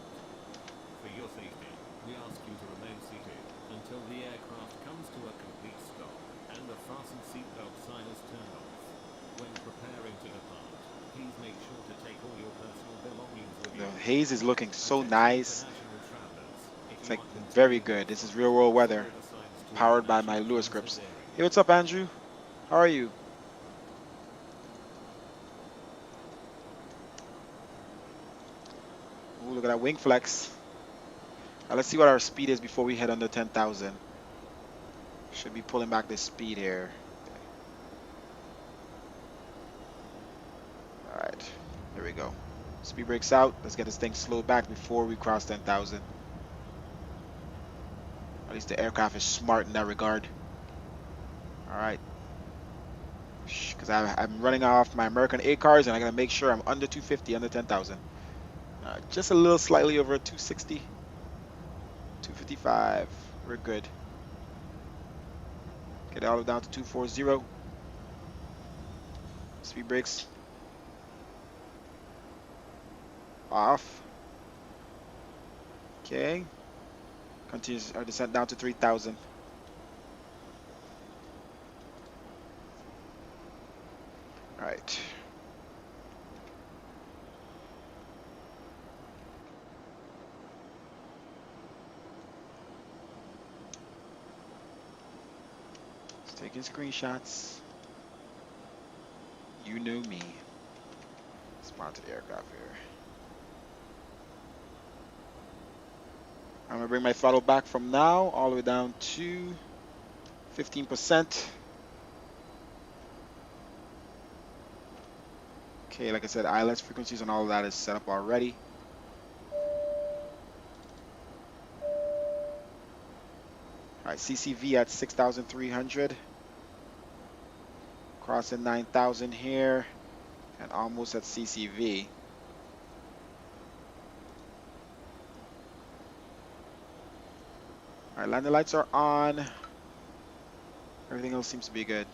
For your safety, we ask you to remain seated until the aircraft comes to a complete stop and the fasten seatbelt sign is turned off. When preparing to depart, please make sure to take all your personal belongings with The you. haze is looking so Attention nice. international travelers, if It's you like are very continuing good. with This is flight, real world weather, follow the signs to powered by my international Lewis transit scripts. Hey, areas. what's up, Andrew? How are you? Ooh, look at that wing flex. Let's see what our speed is before we head under 10,000. Should be pulling back this speed here. All right, here we go. Speed brakes out. Let's get this thing slowed back before we cross 10,000. At least the aircraft is smart in that regard. All right. Because I'm running off my American A cars and I gotta make sure I'm under 250, under 10,000. Just a little slightly over 260, 255. We're good. Get it all the way down to 240. Speed brakes off. Okay. Continues our descent down to 3,000. All right. Just taking screenshots. You know me. Spawn to the aircraft here. I'm gonna bring my throttle back from now all the way down to 15%. Okay, like I said, ILS frequencies and all of that is set up already. All right, CCV at 6,300. Crossing 9,000 here and almost at CCV. All right, landing lights are on. Everything else seems to be good.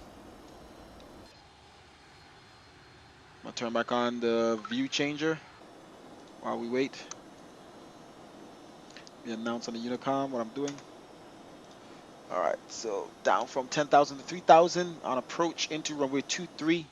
I'm gonna turn back on the view changer while we wait. We announce on the Unicom what I'm doing. All right, so down from 10,000 to 3,000 on approach into runway 23.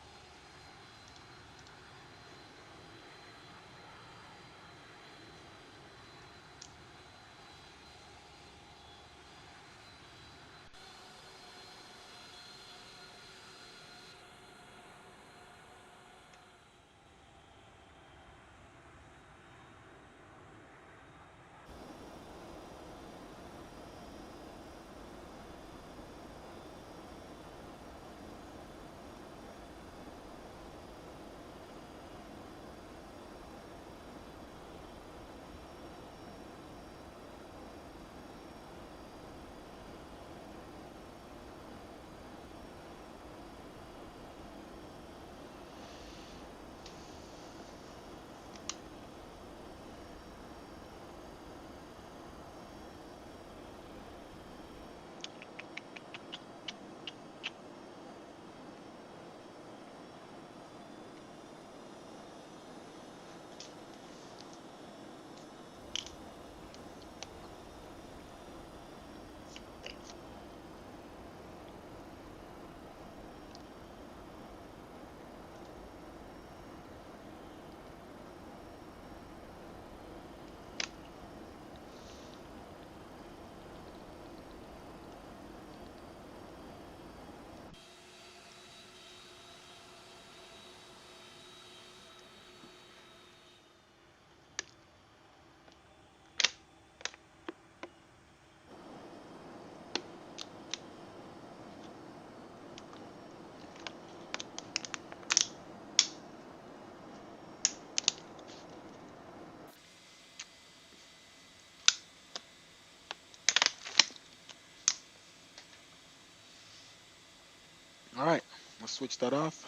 All right, let's switch that off.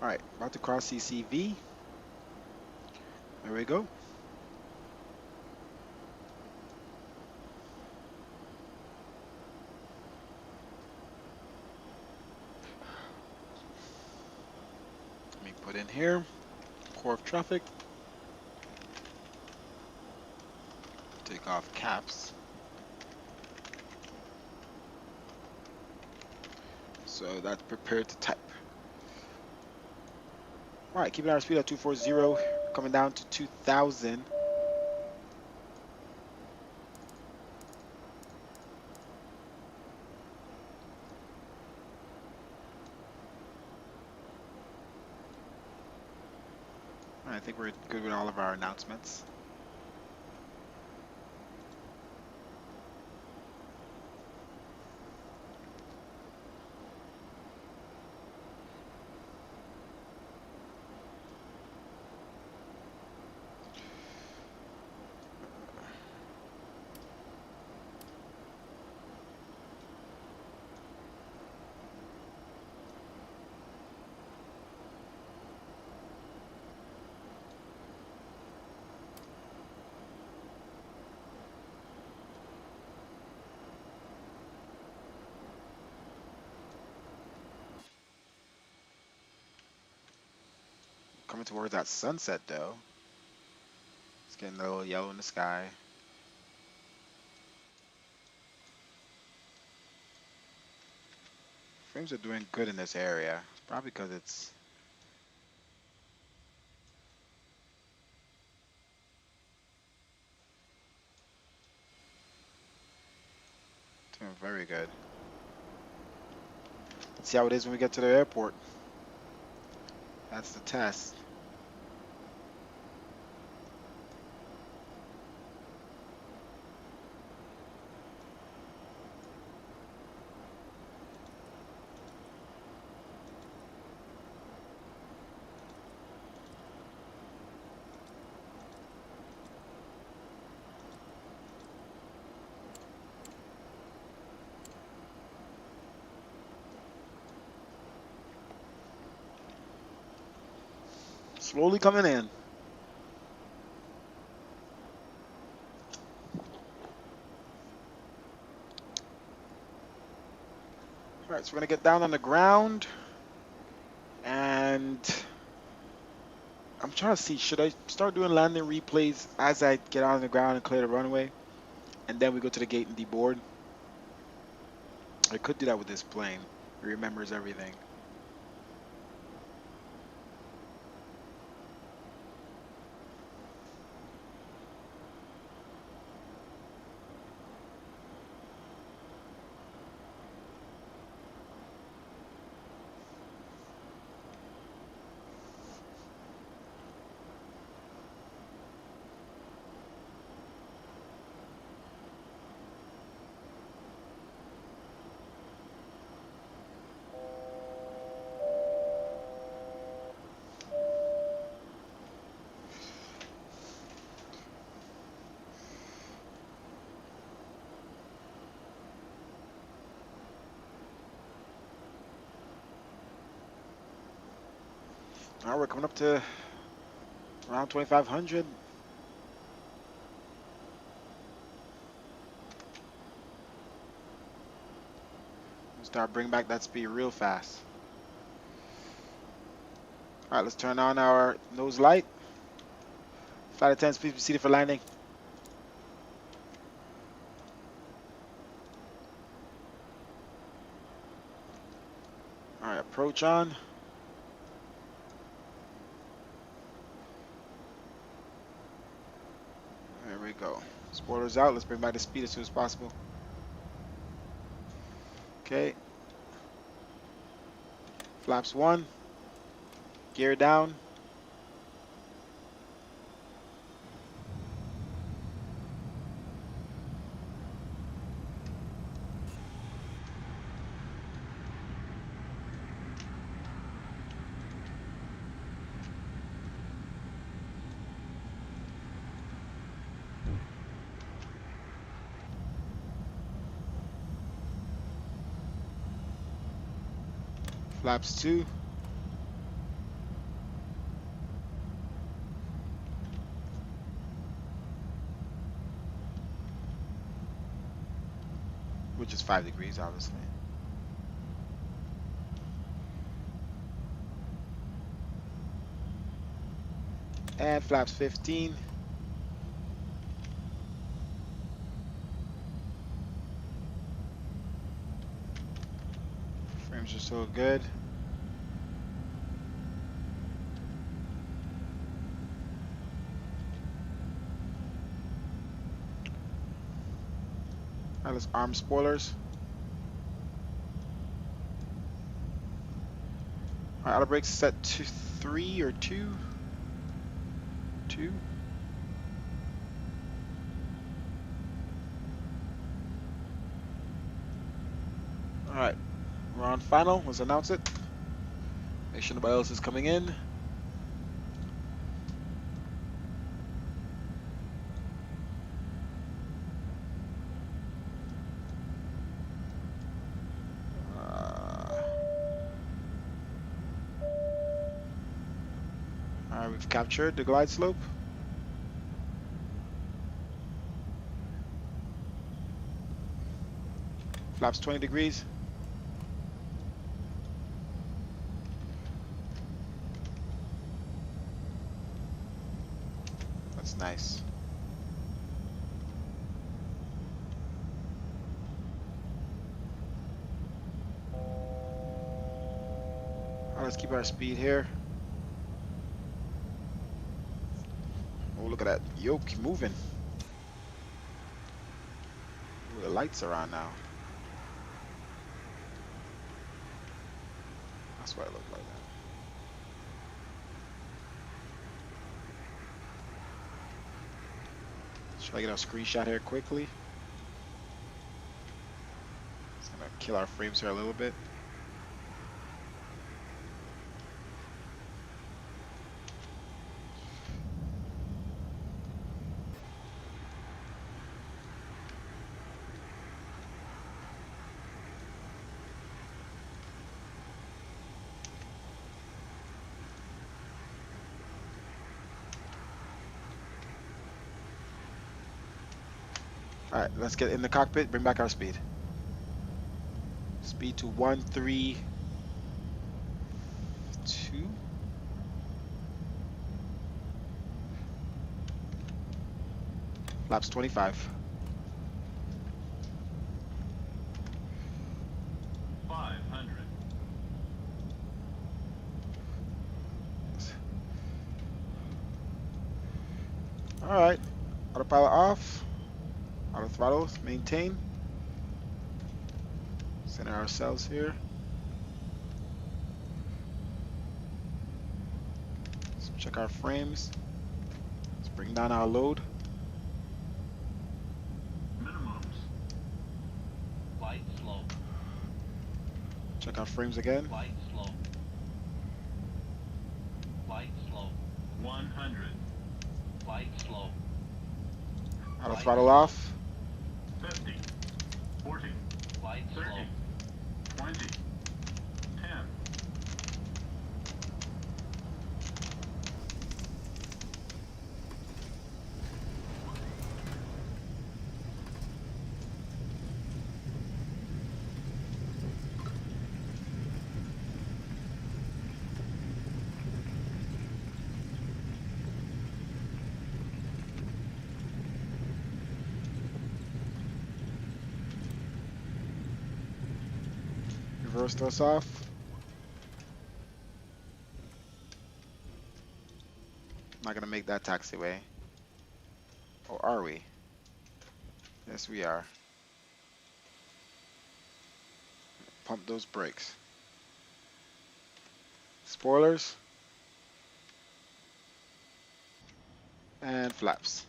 All right, about to cross CCV. There we go. Let me put in here, core of traffic, take off caps. So that's prepared to type. All right, keeping our speed at 240, coming down to 2000. I think we're good with all of our announcements. Coming towards that sunset though. It's getting a little yellow in the sky. Frames are doing good in this area. Probably because it's doing very good. Let's see how it is when we get to the airport. That's the test. Slowly coming in. All right, so we're gonna get down on the ground, and I'm trying to see, should I start doing landing replays as I get on the ground and clear the runway, and then we go to the gate and deboard? I could do that with this plane. It remembers everything. All right, we're coming up to around 2,500. We'll start bringing back that speed real fast. All right, let's turn on our nose light. Flight attendants, please be seated for landing. All right, approach on. There we go. Spoilers out. Let's bring back the speed as soon as possible. Okay. Flaps 1. Gear down. Flaps 2. Which is 5 degrees, obviously. And flaps 15. Frames are still good. Alright, let's arm spoilers. Alright, auto brakes set to 3 or 2. 2. Alright, we're on final. Let's announce it. Make sure nobody else is coming in. Alright, we've captured the glide slope. Flaps 20 degrees. That's nice. Alright, let's keep our speed here. Oh, look at that yoke moving. Ooh, the lights are on now. That's why it looked like that. Should I get a screenshot here quickly? It's gonna kill our frames here a little bit. Alright, let's get in the cockpit, bring back our speed. Speed to 132. Flaps 25. 500. Alright, autopilot off. Auto throttle, maintain. Center ourselves here. Let's check our frames. Let's bring down our load. Minimums. Light slow. Check our frames again. Light slow. Light slow. 100. Light slow. Auto throttle off. 50. 40. Light 30. slow. 20. 10. Reverse those off. Not gonna make that taxiway. Or are we? Yes, we are. Pump those brakes. Spoilers. And flaps.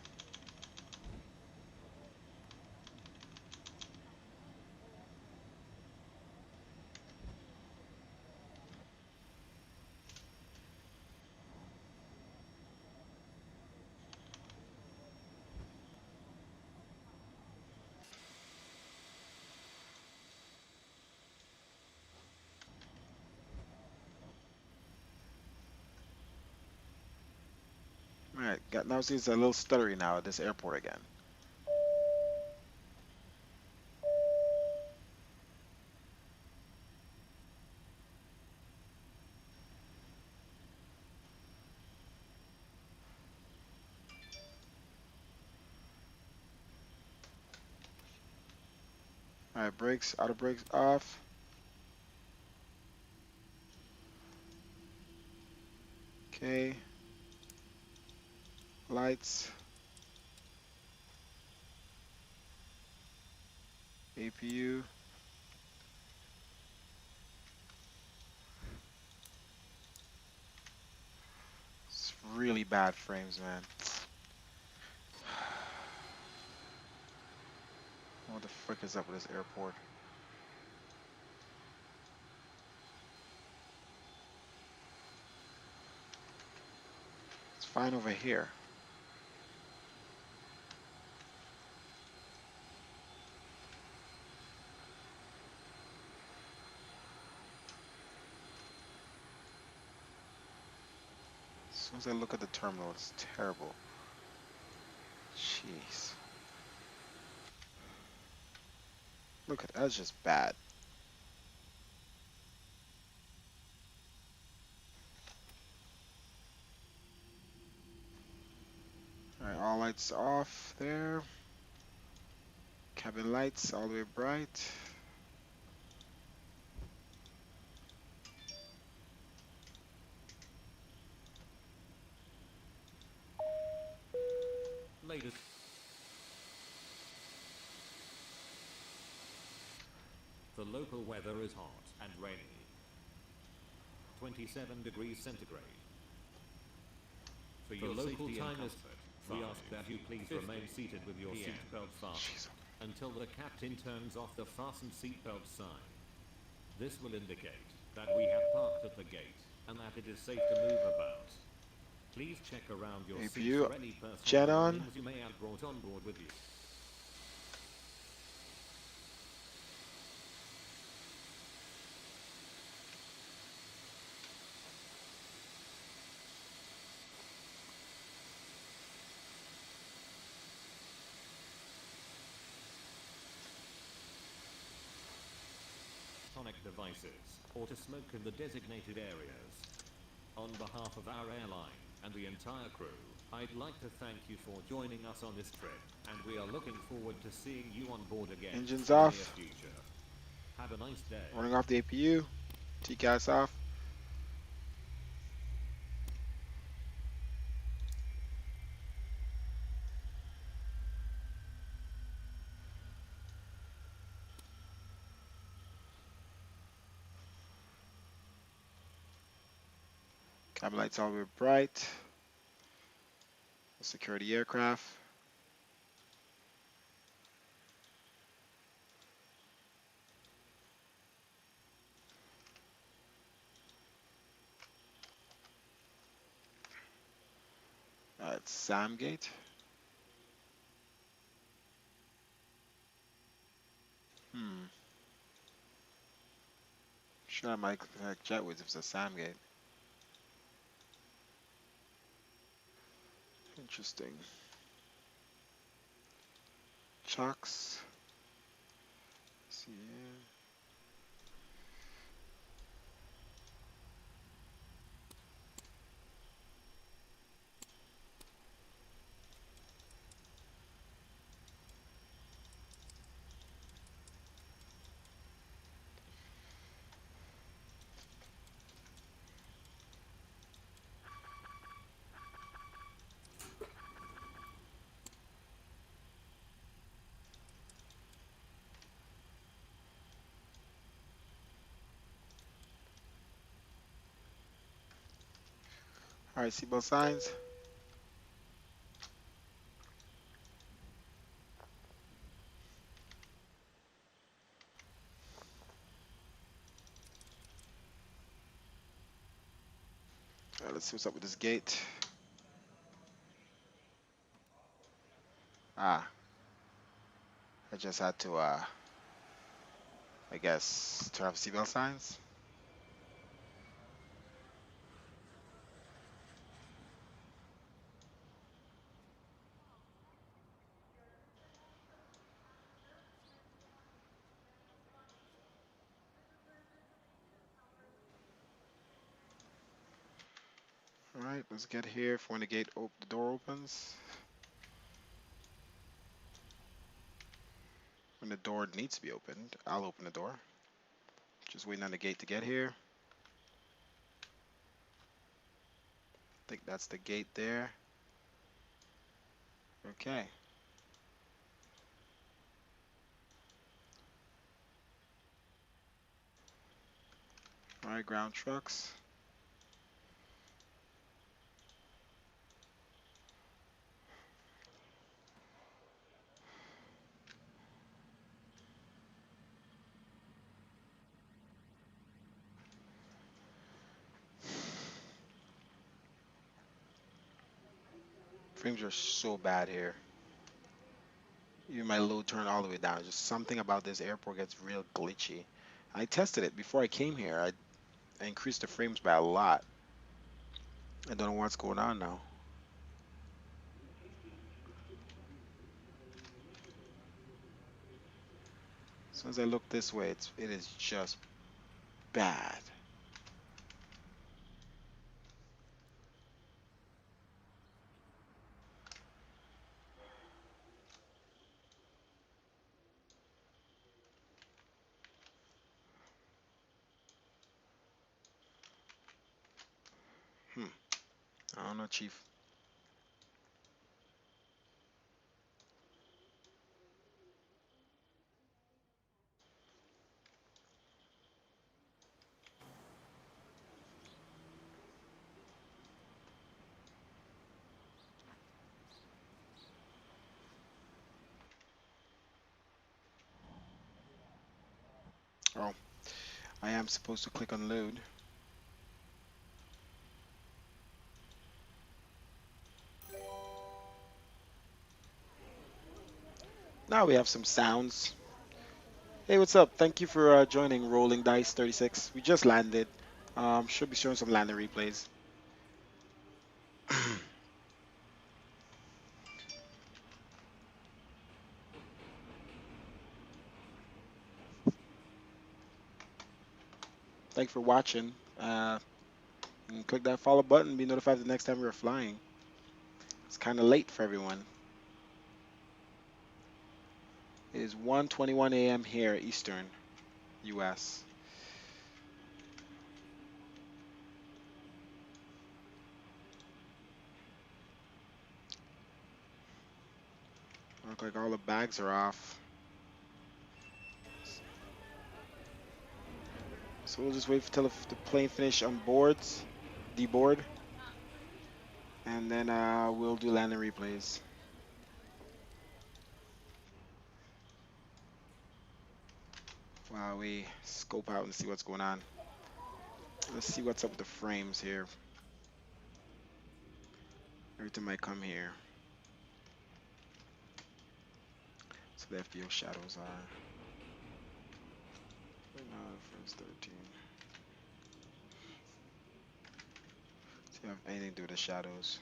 Got now see it's a little stuttery now at this airport again. All right, brakes, auto brakes off. Okay. Lights, APU. It's really bad frames, man. What the frick is up with this airport? It's fine over here. As soon as I look at the terminal, it's terrible. Jeez. Look at that's just bad. Alright, all lights off there. Cabin lights all the way bright. Ladies, the local weather is hot and rainy. 27 degrees centigrade. For your local time is we ask that you please remain seated with your seatbelt fastened until the captain turns off the fasten seatbelt sign. This will indicate that we have parked at the gate and that it is safe to move about. Please check around your seats APU for any personal jet on. belongings you may have brought on board with you. Electronic devices or to smoke in the designated areas. On behalf of our airline and the entire crew, I'd like to thank you for joining us on this trip, and we are looking forward to seeing you on board again Engines in the off. near future. Have a nice day. Running off the APU. TCAS off. Cabin lights all the way bright. Security aircraft. It's Samgate. Sure, I might connect jetways if it's a Samgate. Interesting. Chucks. See. All right, seatbelt signs. All right, let's see what's up with this gate. Ah, I just had to, I guess, turn off seatbelt signs. All right, let's get here for when the door opens. When the door needs to be opened, I'll open the door. Just waiting on the gate to get here. I think that's the gate there. Okay. All right, ground trucks. Frames are so bad here. Even my load turned all the way down. Just something about this airport gets real glitchy. I tested it before I came here. I increased the frames by a lot. I don't know what's going on now. As soon as I look this way, it is just bad. Hmm. I don't know, Chief. Oh, I am supposed to click on load. Now we have some sounds. Hey, what's up? Thank you for joining Rolling Dice 36. We just landed. Should be showing some landing replays. Thanks for watching. And click that follow button. Be notified the next time we're flying. It's kind of late for everyone. It is 1:21 a.m. here, Eastern, U.S. Look like all the bags are off. So we'll just wait till the plane finish on boards, deboard, and then we'll do landing replays. While we scope out and see what's going on. Let's see what's up with the frames here. Everything might come here. So the FBO shadows are. Frames 13. See if I have anything to do with the shadows.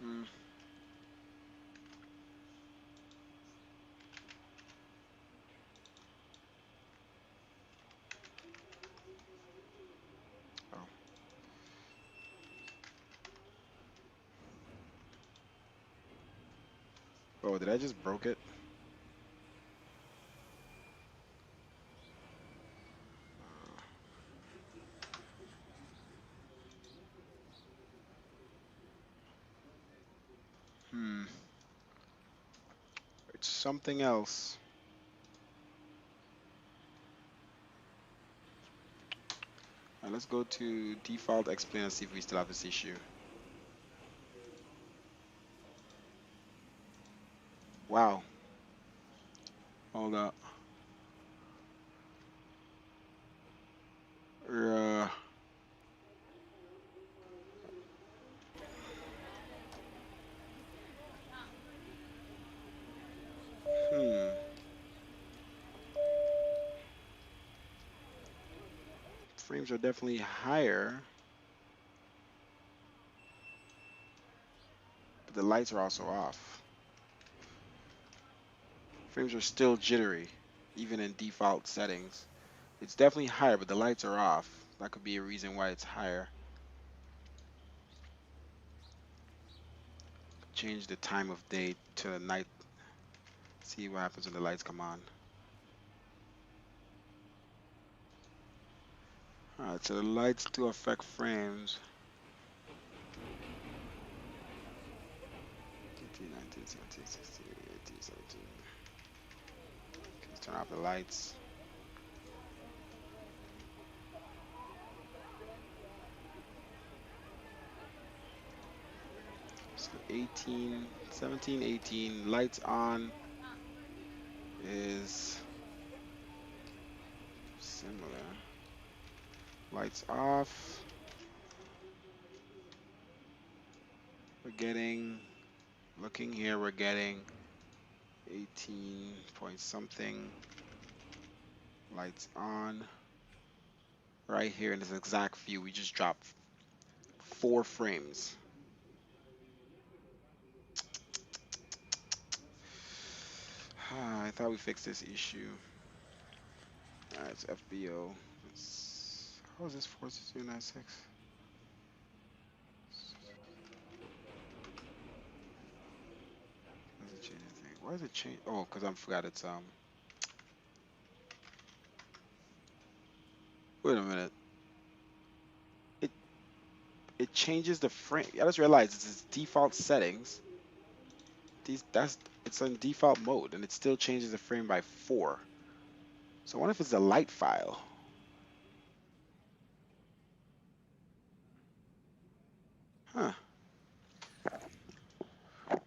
Hmm. Oh. Oh, did I just broke it? Hmm. It's something else. Let's go to default xplane and see if we still have this issue. Wow. Hold up. Uh, hmm. Frames are definitely higher, but the lights are also off. Frames are still jittery, even in default settings. It's definitely higher, but the lights are off. That could be a reason why it's higher. Change the time of day to the night. See what happens when the lights come on. Alright, so the lights do affect frames. 18, 19, 17, 16, 18, 17. Let's turn off the lights. So 18, 17, 18. Lights on is similar. Lights off. We're getting, looking here, we're getting 18 point something. Lights on. Right here in this exact view, we just dropped 4 frames. I thought we fixed this issue. Alright, it's FBO. How is this 46296? Why does it change anything? Why does it change? Oh, because I forgot it's wait a minute. It it changes the frame. I just realized it's its default settings. It's on default mode and it still changes the frame by 4. So I wonder if it's a light file. Huh.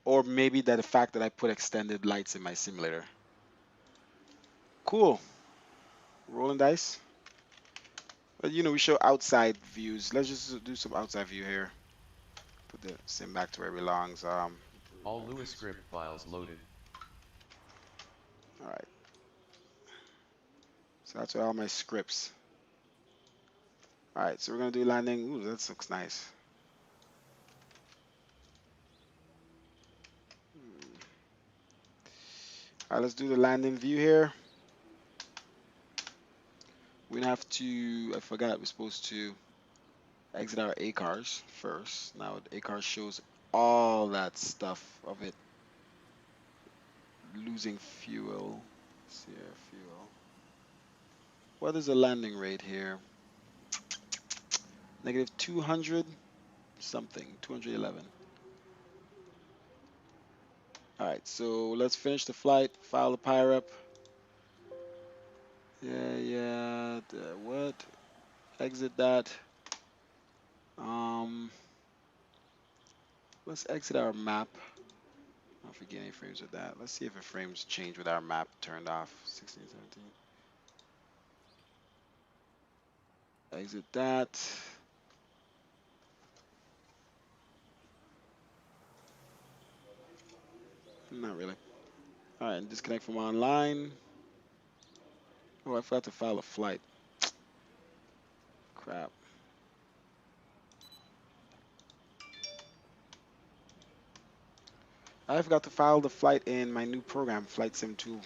Or maybe that the fact that I put extended lights in my simulator. Cool. Rolling dice. But we show outside views. Let's just do some outside view here. Put the sim back to where it belongs. All Lewis script files loaded. All right. So that's where all my scripts. All right. So we're gonna do landing. Ooh, that looks nice. All right. Let's do the landing view here. We have to. I forgot we're supposed to exit our A cars first. Now the A car shows all that stuff of it losing fuel. Let's see here, fuel. What is the landing rate here? Negative 200 something, 211. All right, so let's finish the flight, file the PIREP. Yeah, what? Exit that. Um, let's exit our map. I don't forget any frames with that. Let's see if the frames change with our map turned off. 16, 17. Exit that. Not really. All right, disconnect from online. Oh, I forgot to file a flight. Crap. I forgot to file the flight in my new program, Flight Sim 2.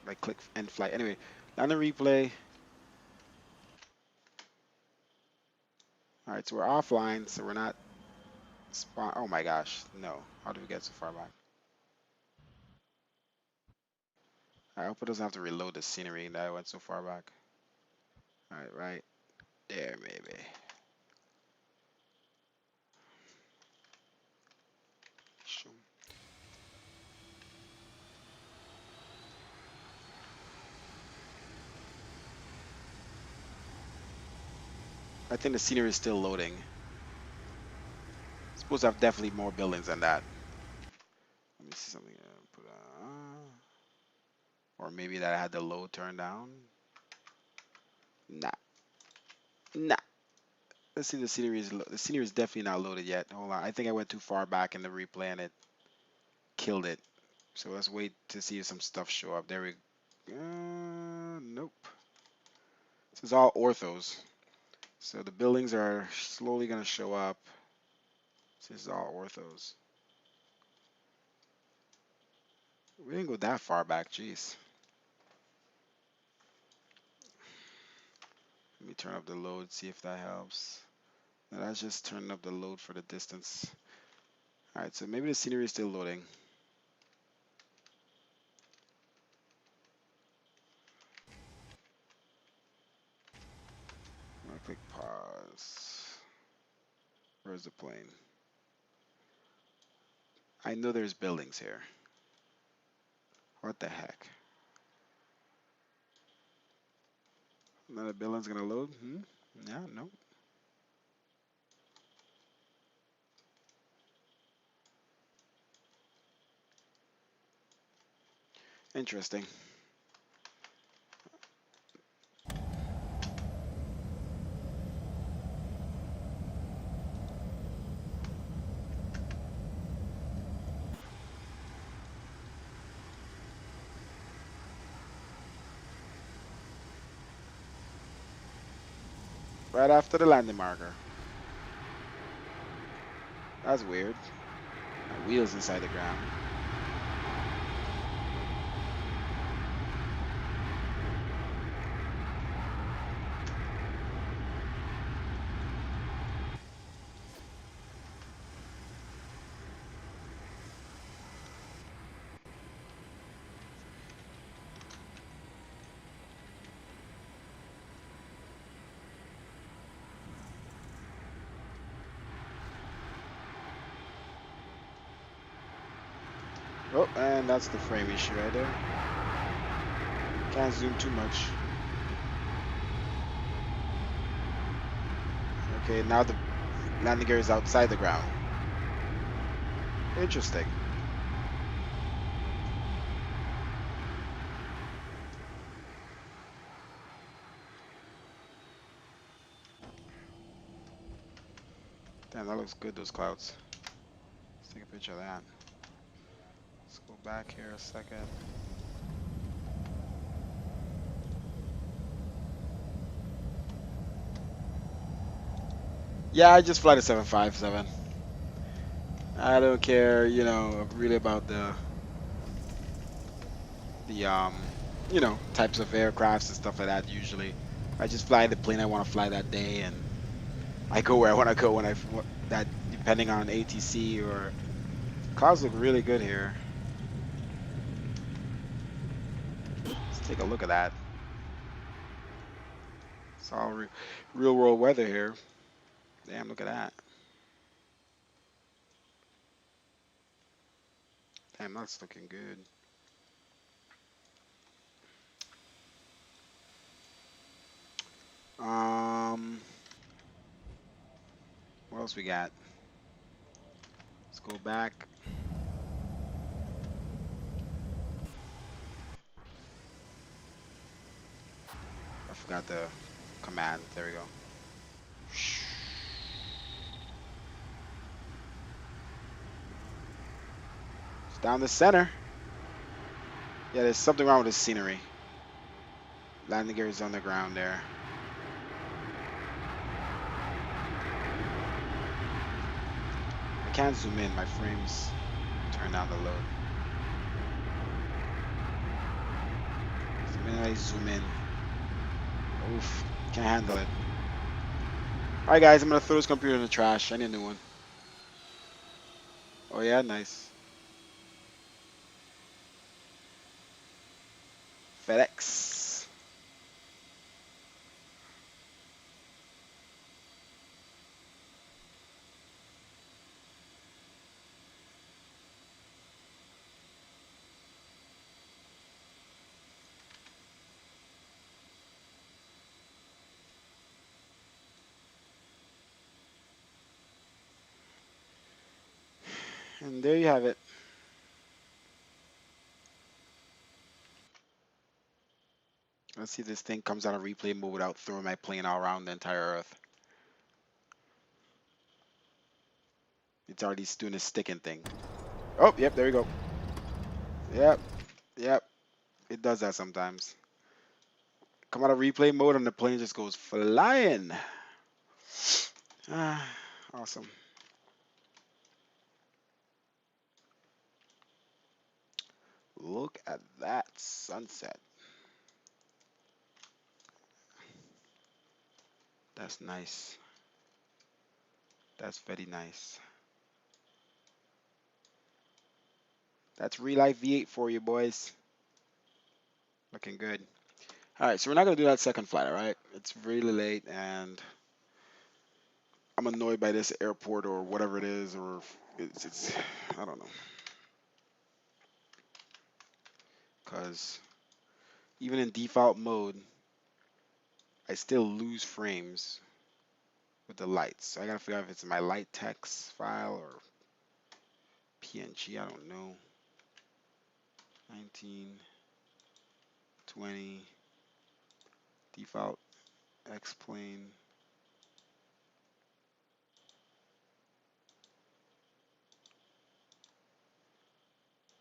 I click end flight. Anyway, on the replay. All right, so we're offline, so we're not spawn. Oh my gosh, no. How did we get so far back? I hope it doesn't have to reload the scenery that I went so far back. All right, right there, maybe. Shoom. I think the scenery is still loading. It's supposed to have definitely more buildings than that. Let me see something. Put or maybe that I had the load turned down. Nah, nah. Let's see. The scenery is definitely not loaded yet. Hold on. I think I went too far back in the replay and it killed it. So let's wait to see if some stuff show up. There we. Nope. This is all orthos. So the buildings are slowly gonna show up. This is all orthos. We didn't go that far back, jeez. Let me turn up the load, see if that helps. No, that's just turning up the load for the distance. Alright, so maybe the scenery is still loading. I'm gonna click pause. Where's the plane? I know there's buildings here. What the heck? Another building's gonna load? Yeah, no. Interesting. Right after the landing marker. That's weird. My wheel's inside the ground. Oh, and that's the frame issue right there. Can't zoom too much. Okay, now the landing gear is outside the ground. Interesting. Damn, that looks good, those clouds. Let's take a picture of that. Let's go back here a second. Yeah, I just fly the 757. I don't care, really about the types of aircrafts and stuff like that usually. I just fly the plane I want to fly that day, and I go where I want to go that depending on ATC or clouds look really good here. Let's take a look at that. It's all real world weather here. Damn, look at that. Damn, that's looking good. Um, what else we got? Let's go back. I forgot the command. There we go. It's down the center. Yeah, there's something wrong with the scenery. Landing gear is on the ground there. I can't zoom in. My frames turn down the load. The minute I zoom in, oof, can't handle it. Alright guys, I'm gonna throw this computer in the trash. I need a new one. Oh yeah, nice. FedEx. And there you have it. Let's see if this thing comes out of replay mode without throwing my plane all around the entire Earth. It's already doing a sticking thing. Oh, yep, there we go. Yep, yep. It does that sometimes. Come out of replay mode and the plane just goes flying. Ah, awesome. Look at that sunset. That's nice. That's very nice. That's real life V8 for you boys. Looking good. All right, so we're not gonna do that second flight. All right, it's really late and I'm annoyed by this airport or whatever it is, or it's I don't know, because even in default mode, I still lose frames with the lights. So I gotta figure out if it's my light text file or PNG. I don't know. 19, 20, default xplane.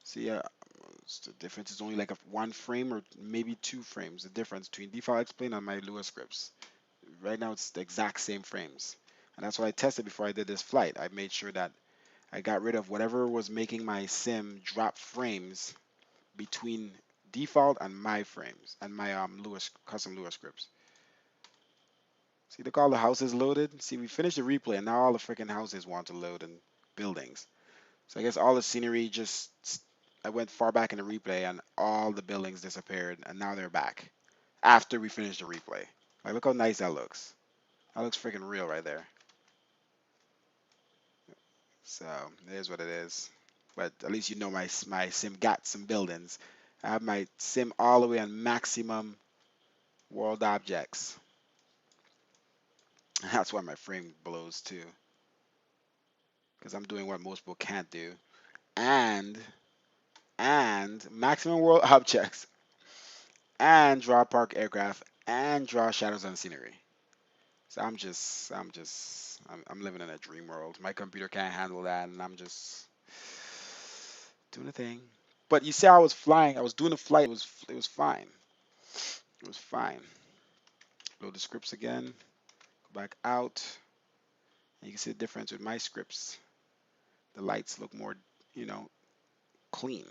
See, the difference is only like a one frame or maybe two frames. The difference between default xplane and my Lua scripts. Right now, it's the exact same frames, and that's what I tested before I did this flight. I made sure that I got rid of whatever was making my sim drop frames between default and my frames and my Lewis custom Lua scripts. See, look, all the houses loaded. See, we finished the replay, and now all the freaking houses want to load and buildings. So I guess all the scenery just I went far back in the replay, and all the buildings disappeared, and now they're back after we finished the replay. Like, look how nice that looks. That looks freaking real right there. So it is what it is. But at least you know my sim got some buildings. I have my sim all the way on maximum world objects. That's why my frame blows too, because I'm doing what most people can't do. And maximum world objects and draw park aircraft and draw shadows on scenery. So I'm living in a dream world. My computer can't handle that, and I'm just doing a thing. But you see, how I was flying. I was doing a flight. It was fine. It was fine. Load the scripts again. Go back out. And you can see the difference with my scripts. The lights look more, you know, clean.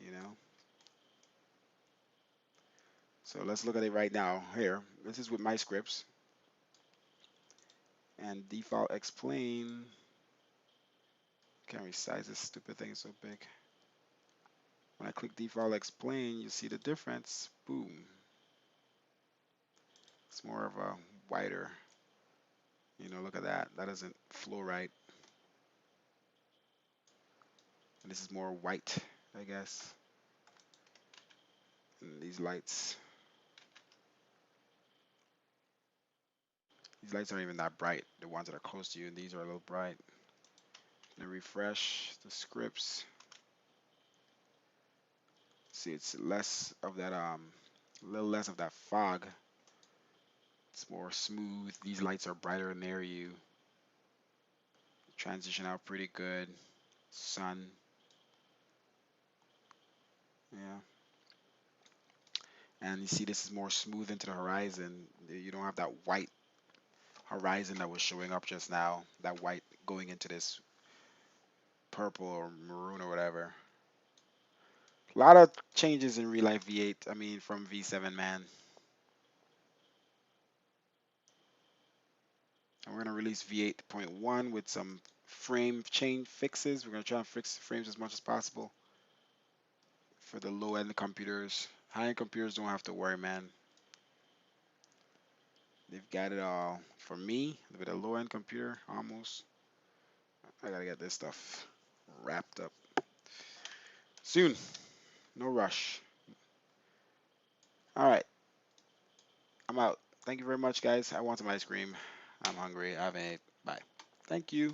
You know. So let's look at it right now. Here, this is with my scripts and default explain. Can't resize this stupid thing so big. When I click default explain, you see the difference. Boom. It's more of a wider. Look at that. That doesn't flow right. And this is more white, I guess. And these lights aren't even that bright. The ones that are close to you, and these are a little bright. And refresh the scripts. See, it's less of that, a little less of that fog. It's more smooth. These lights are brighter near you. Transition out pretty good. Sun. Yeah. And you see this is more smooth into the horizon. You don't have that white horizon that was showing up just now. That white going into this purple or maroon or whatever. A lot of changes in real life V8. I mean, from V7, man. And we're going to release V8.1 with some frame change fixes. We're going to try and fix frames as much as possible for the low-end computers. High-end computers don't have to worry, man. They've got it all. For me, with a low-end computer, almost, I got to get this stuff wrapped up soon. No rush. All right. I'm out. Thank you very much, guys. I want some ice cream. I'm hungry. I haven't ate. Bye. Thank you.